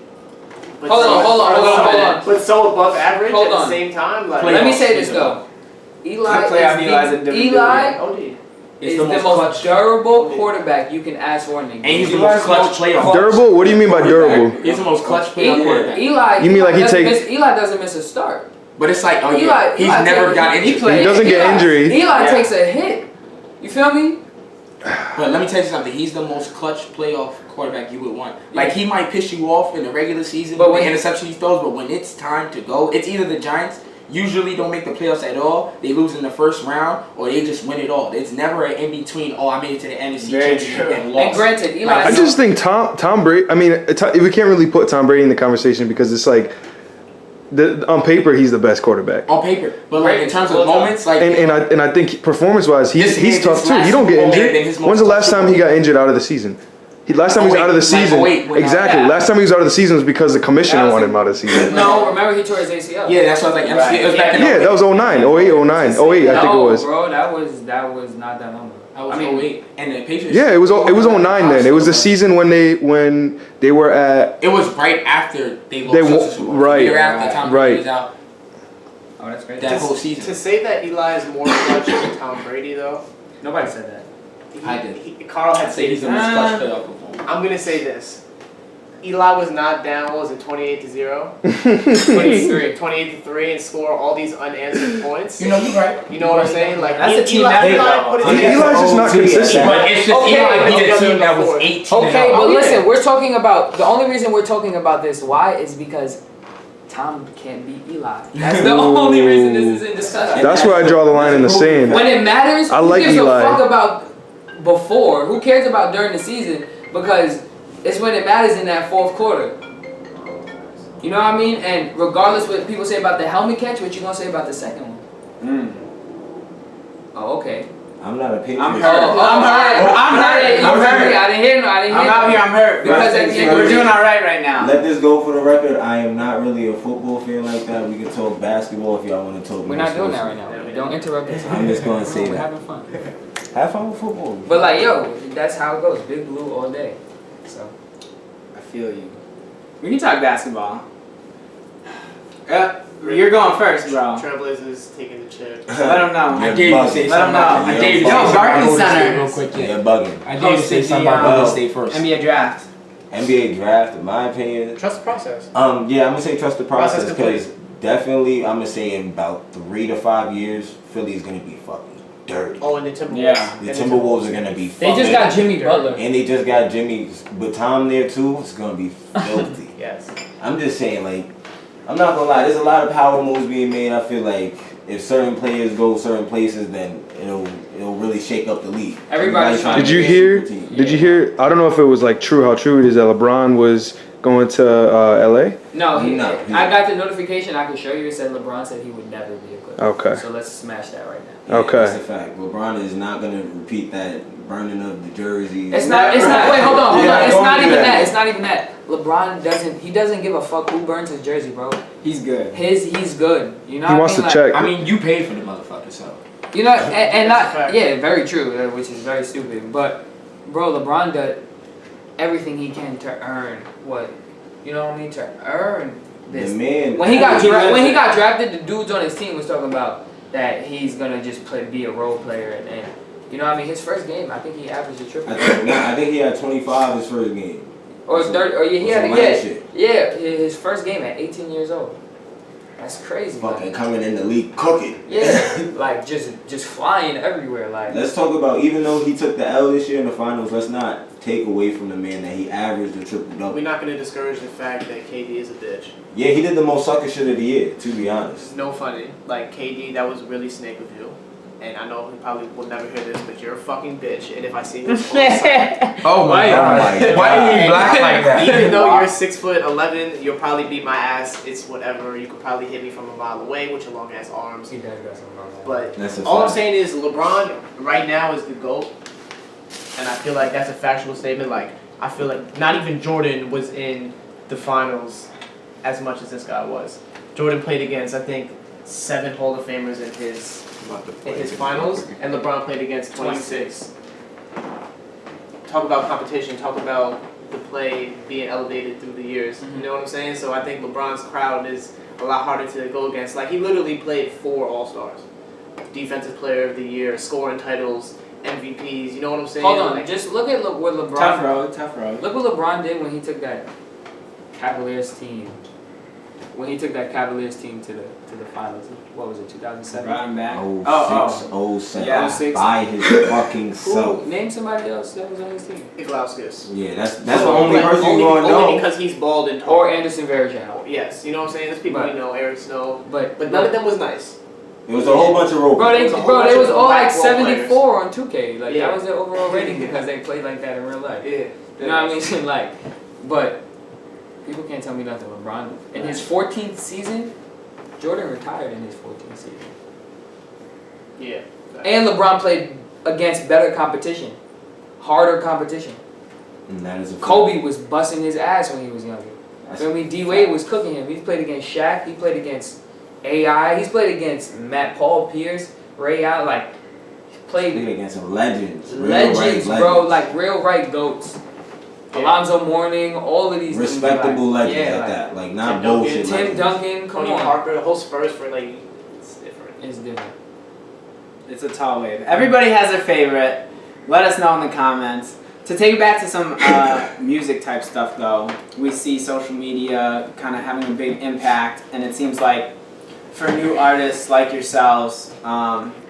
But Hold on. But so above average Hold at the on. same time, like. Let me say this though. Eli is the most durable quarterback you can ask for in the game. And he's the most clutch player. Durable? What do you mean by durable? He's the most clutch player quarterback. Eli. You mean like he Eli doesn't miss a start. But it's like, Eli he's never got he injured. plays- He doesn't get injury. Eli takes a hit. You feel me? But let me tell you something. He's the most clutch playoff quarterback you would want. Like, he might piss you off in the regular season But with the when- interception he throws, but when it's time to go, it's either the Giants usually don't make the playoffs at all, they lose in the first round, or they just win it all. It's never an in-between, oh, I made it to the NFC Very championship true. and lost. And granted, Eli. I just think Tom Brady. I mean, we can't really put Tom Brady in the conversation because it's like, on paper he's the best quarterback. On paper. But like in terms of moments, like And I think performance wise he's tough too. He don't get injured. When's the last time he got injured out of the season? Last time he was out of the season. Exactly. Yeah. Last time he was out of the season was because the commissioner wanted him out of the season. No, remember he tore his ACL. yeah, that's what I was like. Right. It was back in Yeah, that was 09, 08, 09, 08. I think it was. bro, that was not that long ago. I mean, 08. And the Patriots. Yeah, it was 09 then. It was the season when they were at. It was right after they lost. They the wa- Super Bowl. right. The year after Tom Brady was out. Oh, that's great. That whole To season. say that Eli is more clutch than Tom Brady, though. Nobody said that. I did. Carl had I'd say he's the said. most clutch player of all. I'm gonna say this. Eli was not down. What was it, 28-0? 28-3, and score all these unanswered points. You know, you're right. You know what I'm saying? Like That's a team Eli effort, put though. his Eli's just not consistent. But it's just Okay, Eli beat a but- team that was 18. Okay, and but up. listen, we're talking about the only reason we're talking about this. Why is because Tom can't beat Eli. That's the only reason this is in discussion. That's where I draw the line in the sand. When it matters, I like who gives Eli. a fuck about before? Who cares about during the season? Because it's when it matters in that fourth quarter. You know what I mean? And regardless what people say about the helmet catch, what you gonna say about the second one? Oh, okay. I'm not a Patriots. I'm hurt. fan. I'm hurt. I didn't hear no. I didn't I'm hear. out here. I'm hurt. Because at the end of We're the doing day- all right now. Let this go for the record. I am not really a football fan like that. We can talk basketball if y'all want to talk. We're more not doing sports. that right now. Don't interrupt us. I'm just gonna say We're that. having fun. Have fun with football. But like, yo, that's how it goes. Big blue all day. So. I feel you. We can talk basketball. You're going first, bro. Trailblazers taking the chip. Let them know. I dare you to say Let 'em something. know. I dare you to say Yo, something Barton about Golden Center. State real quick. They're Yeah. bugging. I dare you to say Hosted something the, about Golden State first. NBA draft. NBA draft, in my opinion. Trust the process. Yeah, I'm gonna say trust the process Process because definitely I'm gonna say in about 3 to 5 years, Philly's gonna be fucking dirty. Oh, and the Timberwolves. Yeah. The Timberwolves are gonna be They fucking just got Jimmy Butler. and they just got Jimmy, but Tom there too. It's gonna be filthy. Yes. I'm just saying, like, I'm not gonna lie. There's a lot of power moves being made. I feel like if certain players go certain places, then it'll really shake up the league. Everybody's trying Did you hear? Did you hear? I don't know if it was like true. How true it is that LeBron was going to LA? No, No. I got the notification. I can show you. It said LeBron said he would never be a Clipper. Okay. So let's smash that right now. Yeah, Okay. That's a fact. LeBron is not gonna repeat that burning of the jerseys. It's not. It's not. Wait, hold on. Yeah, It's don't not do even that. that. It's not even that. LeBron doesn't. He doesn't give a fuck who burns his jersey, bro. He's good. He's good. You know. He what wants I mean? to check. I mean, you paid for the motherfucker, so. You know, and That's a not. fact. Yeah, very true. Which is very stupid. But, bro, LeBron does everything he can to earn what. You know what I mean? To earn this. The man. When he got He when he doesn't- got drafted, the dudes on his team was talking about that he's gonna just be a role player and you know what I mean. His first game, I think he averaged a triple. I think he had 25 his first game. Or 30, or yeah, he had Some mad yeah, shit. yeah, his first game at 18 years old. That's crazy. Fucking Like, coming in the league cooking. yeah, like just flying everywhere. Like Let's talk about, even though he took the L this year in the finals, let's not take away from the man that he averaged a triple double. We're not going to discourage the fact that KD is a bitch. Yeah, he did the most sucker shit of the year, to be honest. It's no funny. Like, KD, that was really snake of you. And I know he probably will never hear this, but you're a fucking bitch. And if I see this on site, Oh my God. Why are you black like that? even though you're 6'11", you'll probably beat my ass. It's whatever. You could probably hit me from a mile away with your long ass arms. He does got something wrong with But That's a all I'm fact. saying is LeBron right now is the GOAT. And I feel like that's a factual statement. Like, I feel like not even Jordan was in the finals as much as this guy was. Jordan played against, I think, 7 Hall of Famers in his finals, and LeBron played against 26. Talk about competition, talk about the play being elevated through the years. You know what I'm saying? So I think LeBron's crowd is a lot harder to go against. Like, he literally played 4 All-Stars. Defensive Player of the Year, scoring titles, MVPs, you know what I'm saying? Hold on, Like, just look at what LeBron. Tough road. Look what LeBron did when he took that Cavaliers team. When he took that Cavaliers team to the finals. What was it? 2007. Brought him back. 06, 07. Yeah. 06. By his fucking self. Who? Name somebody else that was on his team. Klassik. Yeah, that's the only person you're going to Only know. because he's bald and tall. Or Anderson Varejao. Yes, you know what I'm saying? There's people But- we know, Eric Snow. But But none of them was nice. It was a whole bunch of robots. Bro, It was a whole they bunch was of all like black role 74 on 2K. Like Yeah. that was their overall rating because they played like that in real life. Yeah. You know what I mean? Like, but people can't tell me nothing. LeBron in his 14th season, Jordan retired in his 14th season, Yeah. and LeBron played against better competition, harder competition. And that is a fact. Kobe was busting his ass when he was younger. That's Feel me? D Wade was cooking him. He's played against Shaq. He played against AI. He's played against Matt Paul Pierce, Ray Allen. Like, he played Played against some legends. Real legends, right bro. legends. Like real right goats. Yeah. Alonzo Mourning, all of these Respectable like, legends yeah, at like, that. Like, not Tim Duncan, bullshit Tim legends. Duncan, come Tony on. Parker, the whole Spurs for like, it's different. It's different. It's a tall wave. Everybody has their favorite. Let us know in the comments. To take it back to some music type stuff though, we see social media kind of having a big impact, and it seems like for new artists like yourselves,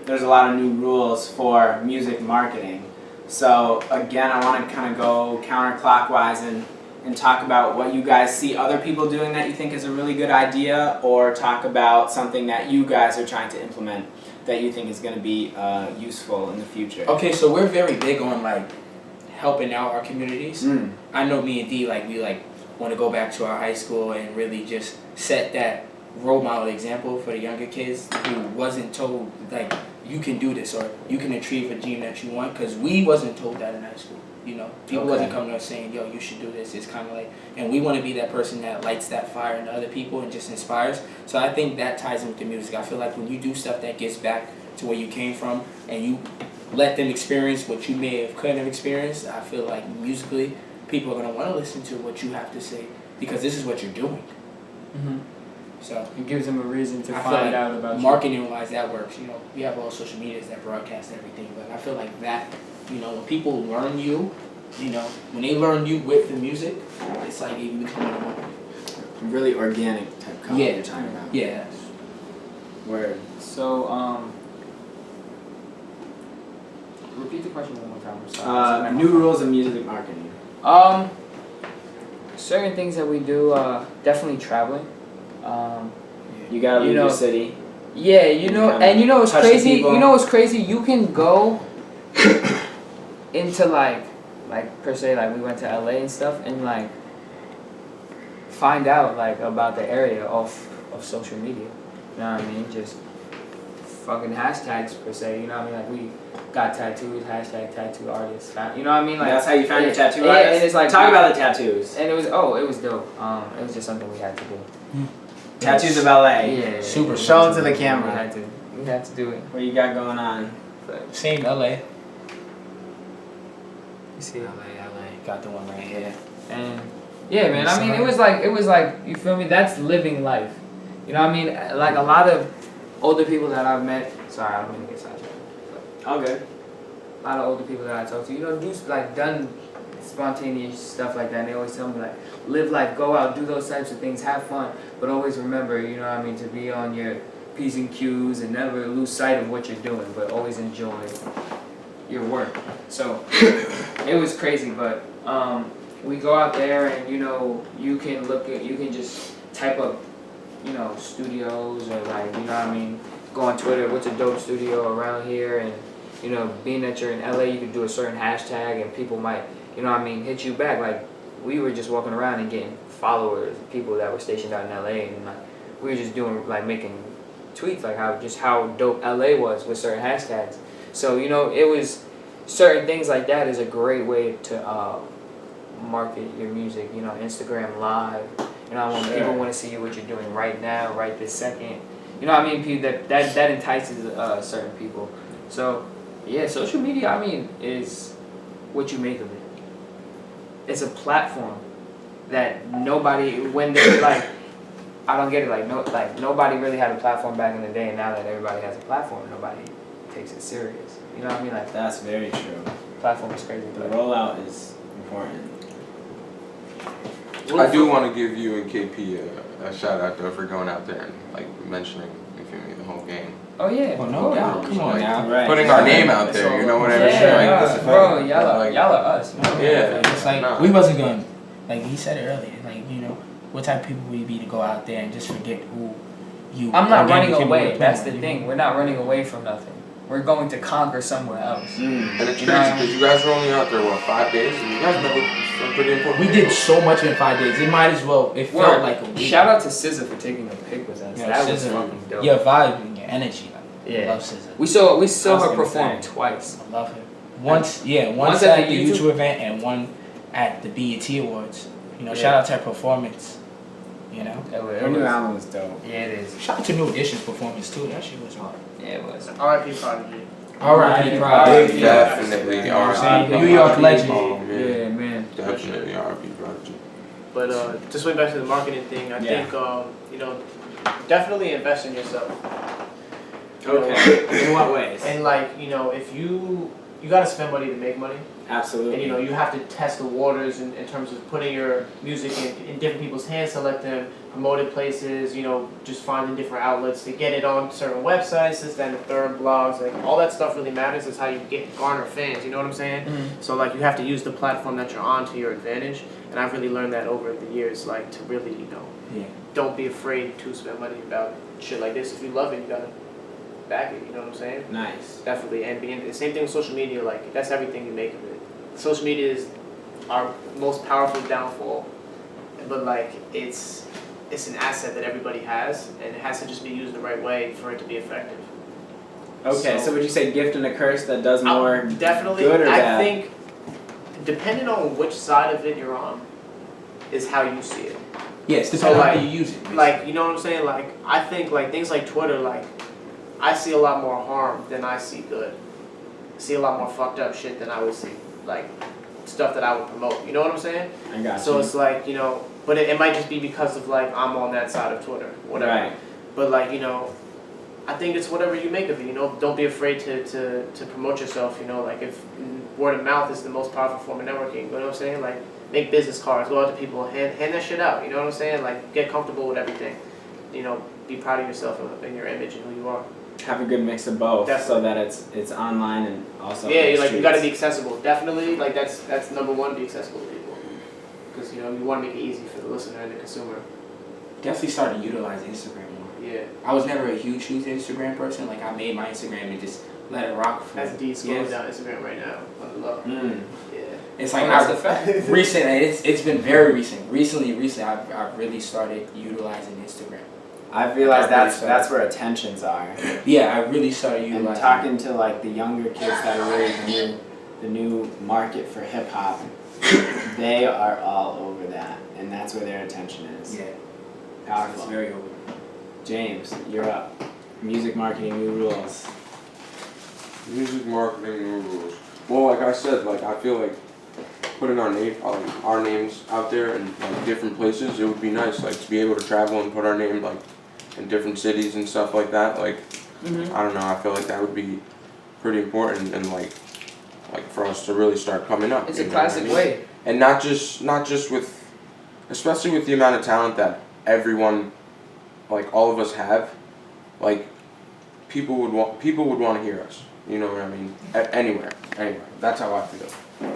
there's a lot of new rules for music marketing. So again, I want to kind of go counterclockwise and talk about what you guys see other people doing that you think is a really good idea, or talk about something that you guys are trying to implement that you think is going to be useful in the future. Okay, so we're very big on like helping out our communities. Mm. I know me and D, like, we like want to go back to our high school and really just set that role model example for the younger kids who wasn't told like you can do this or you can achieve a dream that you want, because we wasn't told that in high school. You know, people Okay. wasn't coming to us saying, yo, you should do this. It's kind of like, and we want to be that person that lights that fire into other people and just inspires. So I think that ties in with the music. I feel like when you do stuff that gets back to where you came from and you let them experience what you may have couldn't have experienced, I feel like musically people are going to want to listen to what you have to say because this is what you're doing. Mm-hmm. So It gives them a reason to I feel find like out about marketing wise that works. You know, we have all social medias that broadcast everything, but I feel like that, you know, when people learn you, you know, when they learn you with the music, it's like you become one. Really organic type color Yeah. you're talking about. Yeah. Word. you. So, repeat the question one more time. I'm sorry. New rules of music marketing. Certain things that we do, definitely traveling. You gotta You leave know, your city. Yeah, you know, kinda and you know what's touch the crazy? people. You know what's crazy? You can go into like per se, like we went to LA and stuff, and like find out like about the area of social media. You know what I mean? Just fucking hashtags per se. You know what I mean? Like we got tattoos, hashtag tattoo artists. You know what I mean? Like That's how you found your tattoo yeah, artist? and it's like Talk about the tattoos. And it was dope. It was just something we had to do. Tattoos of LA. Yeah, Super. Show them to the we camera. had to do it. What you got going on? Same LA. You see. LA. Got the one right here. And yeah, man. I mean, it was like you feel me. That's living life. You know what I mean? Like a lot of older people that I've met. Sorry, I don't mean to get sidetracked. All good. A lot of older people that I talk to, you know, do like done spontaneous stuff like that. And they always tell me like, live life, go out, do those types of things, have fun, but always remember, you know what I mean, to be on your P's and Q's and never lose sight of what you're doing, but always enjoy your work. So it was crazy, but we go out there and you can just type up studios or like what I mean, go on Twitter, what's a dope studio around here, and being that you're in LA, you could do a certain hashtag and people might hit you back. Like we were just walking around and getting followers, people that were stationed out in LA, and like we were just doing like making tweets like how dope LA was with certain hashtags. So it was certain things like that is a great way to market your music. Instagram Live. People want to see what you're doing right now, right this second. That entices certain people. So yeah, social media is what you make of it. It's a platform that nobody I don't get it. Nobody really had a platform back in the day, and now that everybody has a platform, nobody takes it serious. You know what I mean? Like That's very true. platform is crazy. The rollout is important. I do want to give you and KP a shout out though for going out there and like mentioning, you feel me, the whole game. Oh yeah. Well, no doubt. Come on now. Right. Putting our name out there, you know what I mean? Yeah, Like, bro, y'all like- are us. Yeah. It's like Nah. we wasn't going. Like he said it earlier. Like what type of people would you be to go out there and just forget who you. I'm not running organically away. were That's the doing, thing. We're not running away from nothing. We're going to conquer somewhere else. And it's crazy because you guys were only out there 5 days, and you guys met some pretty important We people. did so much in 5 days. It might as well. It felt like a week. Shout out to SZA for taking a pic with us. Yeah, That was SZA, fucking dope. Your vibe and your energy. Like, I Yeah. love SZA. We saw I was her gonna perform say. twice. I love her. Once Once at at the the YouTube event and one at the BET Awards. Yeah. Shout out to her performance. Her new album was dope. Yeah, it is. Shout out to New Edition's performance too. That shit was hard. Yeah, it was. R.I.P. Prodigy. Alright, Prodigy. Big definitely You know what I'm saying? R.I.P. New York legend. Yeah, man. Definitely R.I.P. Prodigy. But just going back to the marketing thing, I think definitely invest in yourself. Okay. In what ways? And like if you gotta spend money to make money. Absolutely. And you have to test the waters in terms of putting your music in different people's hands to let them promote it places, just finding different outlets to get it on certain websites, this, that, and the third, blogs, like all that stuff really matters. Is how you garner fans, you know what I'm saying? Mm-hmm. So like you have to use the platform that you're on to your advantage, and I've really learned that over the years, like to really, don't be afraid to spend money about shit like this. If you love it, you gotta back it, you know what I'm saying? Nice. Definitely, and the same thing with social media, like that's everything you make of it. Social media is our most powerful downfall, but like it's an asset that everybody has, and it has to just be used the right way for it to be effective. Okay, so would you say gift and a curse that does more Definitely, good or bad? I think, depending on which side of it you're on, is how you see it. Yes, So, depending on like- how you use it. Like, you know what I'm saying? Like, I think like things like Twitter, like, I see a lot more harm than I see good. I see a lot more fucked up shit than I would see, like, stuff that I would promote. You know what I'm saying? I got So you. it's like, but it might just be because of like I'm on that side of Twitter, whatever. Right. But like, I think it's whatever you make of it, Don't be afraid to promote yourself, like if word of mouth is the most powerful form of networking, you know what I'm saying? Like make business cards, go out to people, hand that shit out, you know what I'm saying? Like get comfortable with everything. Be proud of yourself and your image and who you are. Have a good mix of both, Definitely. so that it's online and also Yeah, in the you gotta be streets. accessible. Definitely, like that's number one, be accessible to people. Because you want to make it easy for the listener and the consumer. Definitely started utilizing Instagram more. Yeah. I was never a huge Instagram person. Like I made my Instagram and just let it rock for That's D scrolling years. down Instagram right now on the low. Yeah. It's like That's the fact. recently. It's been very recent. Recently, I've really started utilizing Instagram. I've realized I really that's where attentions are. Yeah, I really started And utilizing. talking to like the younger kids that are really the new market for hip hop, they are all over that, and that's where their attention is. Yeah, Powerful. it's very over. James, you're up. Music marketing new rules. Music marketing new rules. Well, like I said, like I feel like putting our names out there in like different places, it would be nice, like to be able to travel and put our name like in different cities and stuff like that. Like I don't know, I feel like that would be pretty important and like for us to really start coming up. It's you a know what I classic mean? way. And not just with, especially with the amount of talent that everyone, like all of us have, like people would want to hear us. You know what I mean? Anywhere. That's how I feel.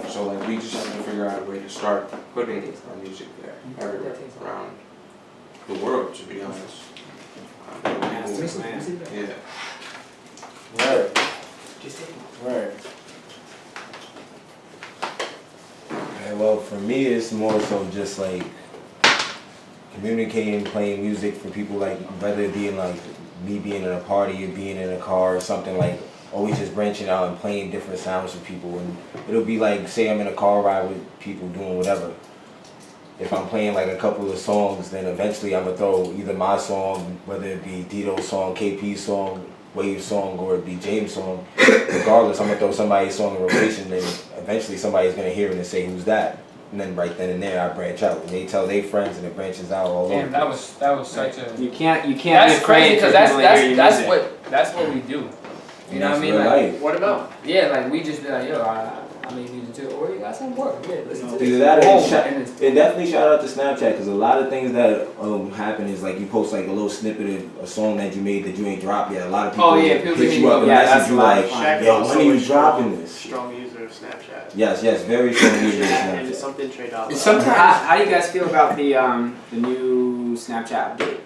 So like we just have to figure out a way to start putting our music there everywhere around the world. To be honest. Yeah. Word. Word. Yeah, well, for me, it's more so just like communicating, playing music for people, like whether it be like me being in a party or being in a car or something, like always just branching out and playing different sounds for people. And it'll be like, say I'm in a car ride with people doing whatever. If I'm playing like a couple of songs, then eventually I'm gonna throw either my song, whether it be Dito's song, KP's song, Wave's song, or it be James' song. Regardless, I'm gonna throw somebody's song in rotation, then eventually somebody's gonna hear it and say, "Who's that?" And then right then and there, I branch out, and they tell their friends, and it branches out all over. Damn, that was such a. You can't be That's crazy afraid because for people to hear your music. that's what we do. You know what I mean? Real Like, life. What about? yeah, like we just be like, yo, I made music too, or you got some work, yeah, listen to Either this. that or Boom, it and it's- definitely shout out to Snapchat, because a lot of things that happen is like you post like a little snippet of a song that you made that you ain't dropped yet. A lot of people, Oh, yeah, people hit hit you up and yeah, message that's you a lot of like, fun. Shaq "Yo, is when are also you a dropping this?" Strong user of Snapchat. Yes, very strong user of And Snapchat. it's something trade off. Sometimes- How do you guys feel about the new Snapchat update?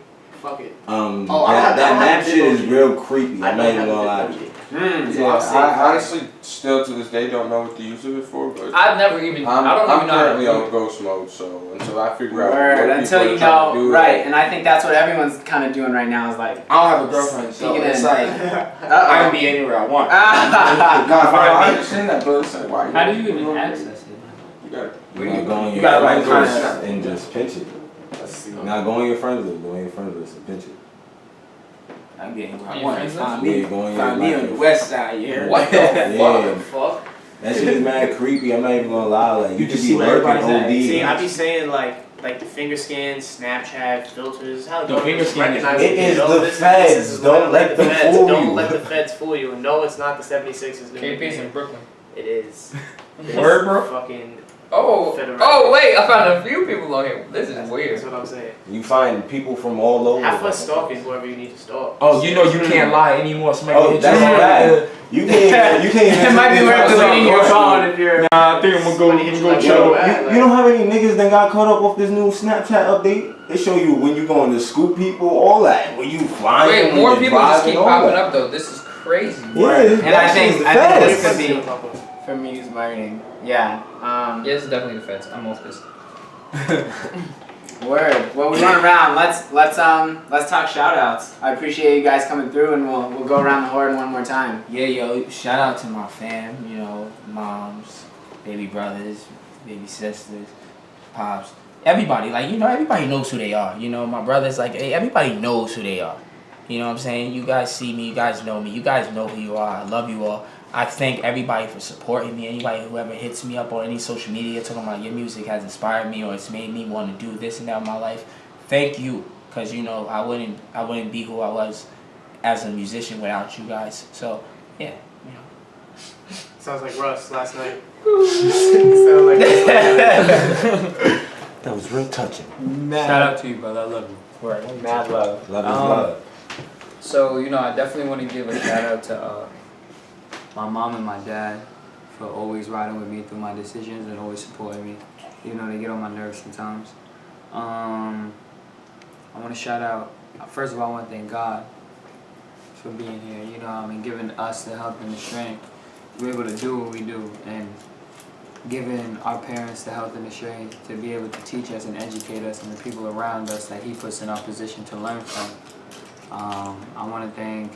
Fuck it. Oh, I that don't have shit is Bitmoji. real creepy. I I'm not don't even have gonna lie. Bitmoji. Yeah, I'll say I honestly still to this day don't know what to use it for, but I've never even. I don't I'm even know. how to currently do on it. ghost mode, so until I figure out Word, what until people you are trying to know, do, right? And I think that's what everyone's kind of doing right now is like, I don't have a girlfriend, so Speaking it's in, like I can be anywhere I want. I understand that, but it's like, why? How do you even access it? You gotta. You gotta go on You your gotta, like, friends kinda- list and just pinch it. Let's see. Now go on your friends list, go on your friends list and pinch it. I can get anywhere On I your want. friends Find list? me, Yeah, go on your find me on life. the west side. Yeah. What the Yeah. fuck? That shit is mad creepy. I'm not even gonna lie. Like you You could just be see where lurking everybody's at. OD. See, I be saying like the finger scans, Snapchat, filters, how The finger scan is- It is the feds. Don't let them fool Don't you. let the feds fool you. And no, it's not the 76ers. new KP's nickname. in Brooklyn. It is. It's Word, bro? Fucking. Oh, Federal. oh wait! I found a few people on here. This is That's weird. what I'm saying. You find people from all over. Have fun stalking whoever you need to stalk. Oh, you know you can't lie anymore. Somebody Oh, hit that's you up. bad. You can't. You can't. it might be worth deleting your phone if you're. Nah, I think I'm gonna go. Somebody hit you like chill. that. You know how many niggas that got caught up off this new Snapchat update? They show you when you going to scoop people, all that. When you flying. Wait, when more you people just keep driving, all popping that. up though. This is crazy. Yeah, And I that shit think is the this feds. could be for Muse marketing. Yeah. Yeah, this is definitely the feds. I'm off this. Word. Well, we went around. Let's talk shout outs. I appreciate you guys coming through, and we'll go around the horn one more time. Yeah, yo, shout out to my fam, you know, moms, baby brothers, baby sisters, pops, everybody. Like, you know, everybody knows who they are. You know, my brothers, like, hey, everybody knows who they are. You know what I'm saying? You guys see me, you guys know me, you guys know who you are. I love you all. I thank everybody for supporting me. Anybody who ever hits me up on any social media talking about your music has inspired me or it's made me want to do this and that in my life. Thank you, because you know I wouldn't be who I was as a musician without you guys. So yeah, you know. Sounds like Russ last night. Sound like Russ. That was real touching. Shout out to you, brother. I love you. Word. Mad love. Love is love. So, you know, I definitely want to give a shout out to my mom and my dad for always riding with me through my decisions and always supporting me. You know, they get on my nerves sometimes. I want to shout out, first of all, I want to thank God for being here, you know, I mean, giving us the help and the strength to be able to do what we do, and giving our parents the health and the strength to be able to teach us and educate us and the people around us that He puts in our position to learn from. I want to thank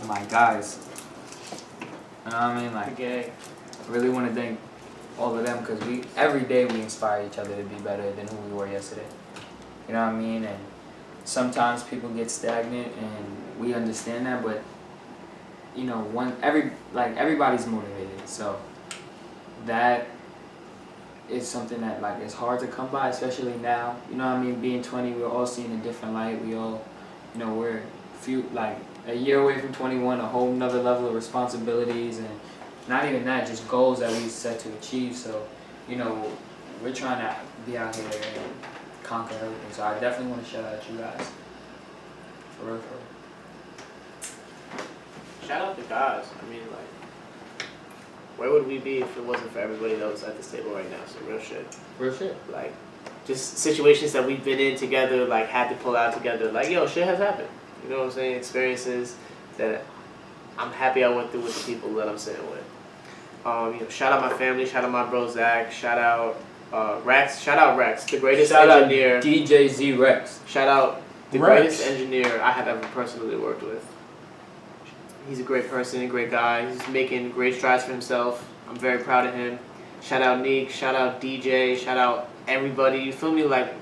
my guys. You know what I mean? Like, Okay. I really want to thank all of them because every day we inspire each other to be better than who we were yesterday. You know what I mean? And sometimes people get stagnant, and we understand that, but you know, everybody's motivated, so that is something that like it's hard to come by, especially now. You know what I mean? Being 20, we're all seeing a different light. We all, you know, we're a year away from 21, a whole nother level of responsibilities, and not even that, just goals that we set to achieve. So, you know, we're trying to be out here and conquer everything. So I definitely want to shout out you guys. For real, for real. shout out to guys. I mean, like, where would we be if it wasn't for everybody that was at this table right now? So real shit. Real shit. Like, just situations that we've been in together, like, had to pull out together. Like, yo, shit has happened. You know what I'm saying? Experiences that I'm happy I went through with the people that I'm sitting with. Shout out my family, shout out my bro Zach, shout out Rex, the greatest Shout engineer. out DJ Z Rex. Shout out the Rex. greatest engineer I have ever personally worked with. He's a great person, a great guy. He's making great strides for himself. I'm very proud of him. Shout out Neek, shout out DJ, shout out everybody. You feel me? Like,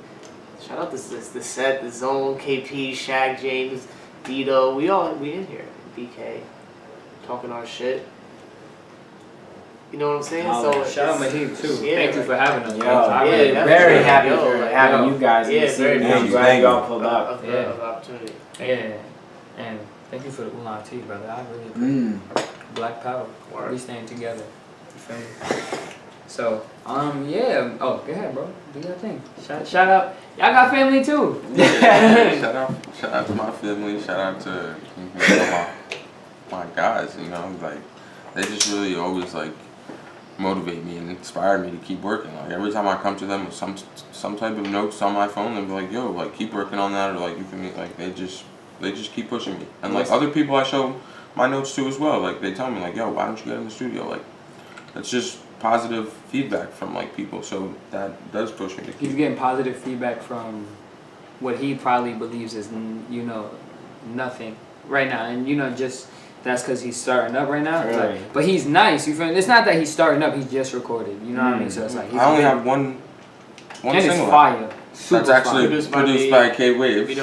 shout out the set, the zone, KP, Shaq, James, Dito. We in here. BK, talking our shit. You know what I'm saying? So shout out Mahib too. Yeah, thank you for having us. Yo, I yeah, really very happy yo, for like, having yo. you guys in Yeah, the scene. very I'm happy. glad y'all pulled up. Of Yeah. the opportunity. Yeah, and thank you for the oolong tea, brother. I really appreciate it. Black Power. Word. We stand together. You feel me? So, yeah. Oh, go ahead, bro. Do your thing. Shout out. Y'all got family too. shout out to my family. Shout out to my guys. You know, like they just really always like motivate me and inspire me to keep working. Like every time I come to them with some type of notes on my phone, they'll be like, "Yo, like keep working on that," or like you can like they just keep pushing me. And like other people I show my notes to as well. Like they tell me like, "Yo, why don't you get in the studio?" Like it's just positive feedback from like people, so that does push me to keep. He's getting positive feedback from what he probably believes is, nothing right now, and just that's because he's starting up right now. It's Really? like, but he's nice. You feel me? It's not that he's starting up. He's just recorded. You know what I mean? So it's like I only have one and it's single. fire. Super That's actually fire. produced by K Waves.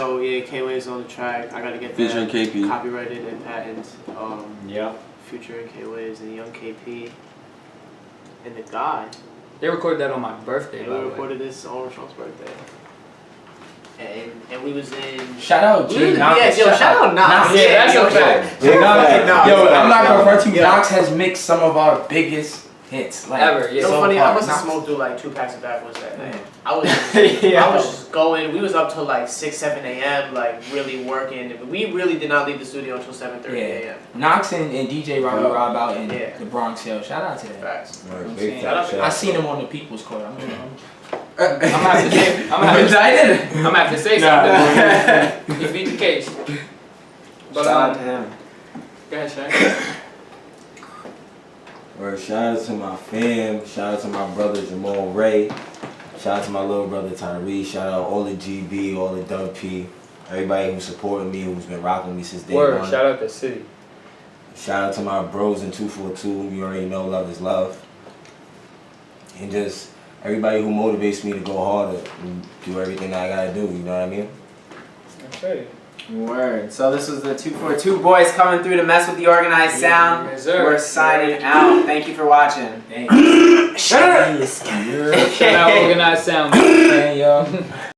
K Waves on the track. I gotta get Featuring that KP. copyrighted and patent. Yep. Future and K Waves and Young KP. And the guy. They recorded that on my birthday. And by we the way. recorded this on Sean's birthday. And we was in. Shout out G Knox. Yeah, yo, shout out Knox. Yeah, that's yo, a fact. Yo, Yo, I'm not gonna front you. Yeah. Knox has mixed some of our biggest hits. Like, Ever, yeah. You know, so funny, far. I must have Knox- smoked through like 2 packs of backwoods that night. Man. I was just, Yeah. I was just going. We was up till like 6, 7 a.m. like really working. We really did not leave the studio until 7:30 a.m. Knox and DJ Robbie Yo. Rob out in Yeah. the Bronx Hill. Shout out to that. Facts. Right, I'm big saying. time, shout I out. seen him on the People's Court. I'm I'm gonna have to say something. You beat the case. But Shout out to him. go ahead, Shaq. Or shout out to my fam, shout out to my brother Jamal Ray, shout out to my little brother Tyree, shout out all the GB, all the Dub P, everybody who's supporting me, who's been rocking me since day Word. one. Shout out to City. Shout out to my bros in 242, you already know love is love. And just everybody who motivates me to go harder and do everything I gotta do, you know what I mean? Okay. Word. So this was the 242 boys coming through to mess with the organized sound. Yes, sir. We're signing out. Thank you for watching. Shout out Shout out Organized Sound. man, yo.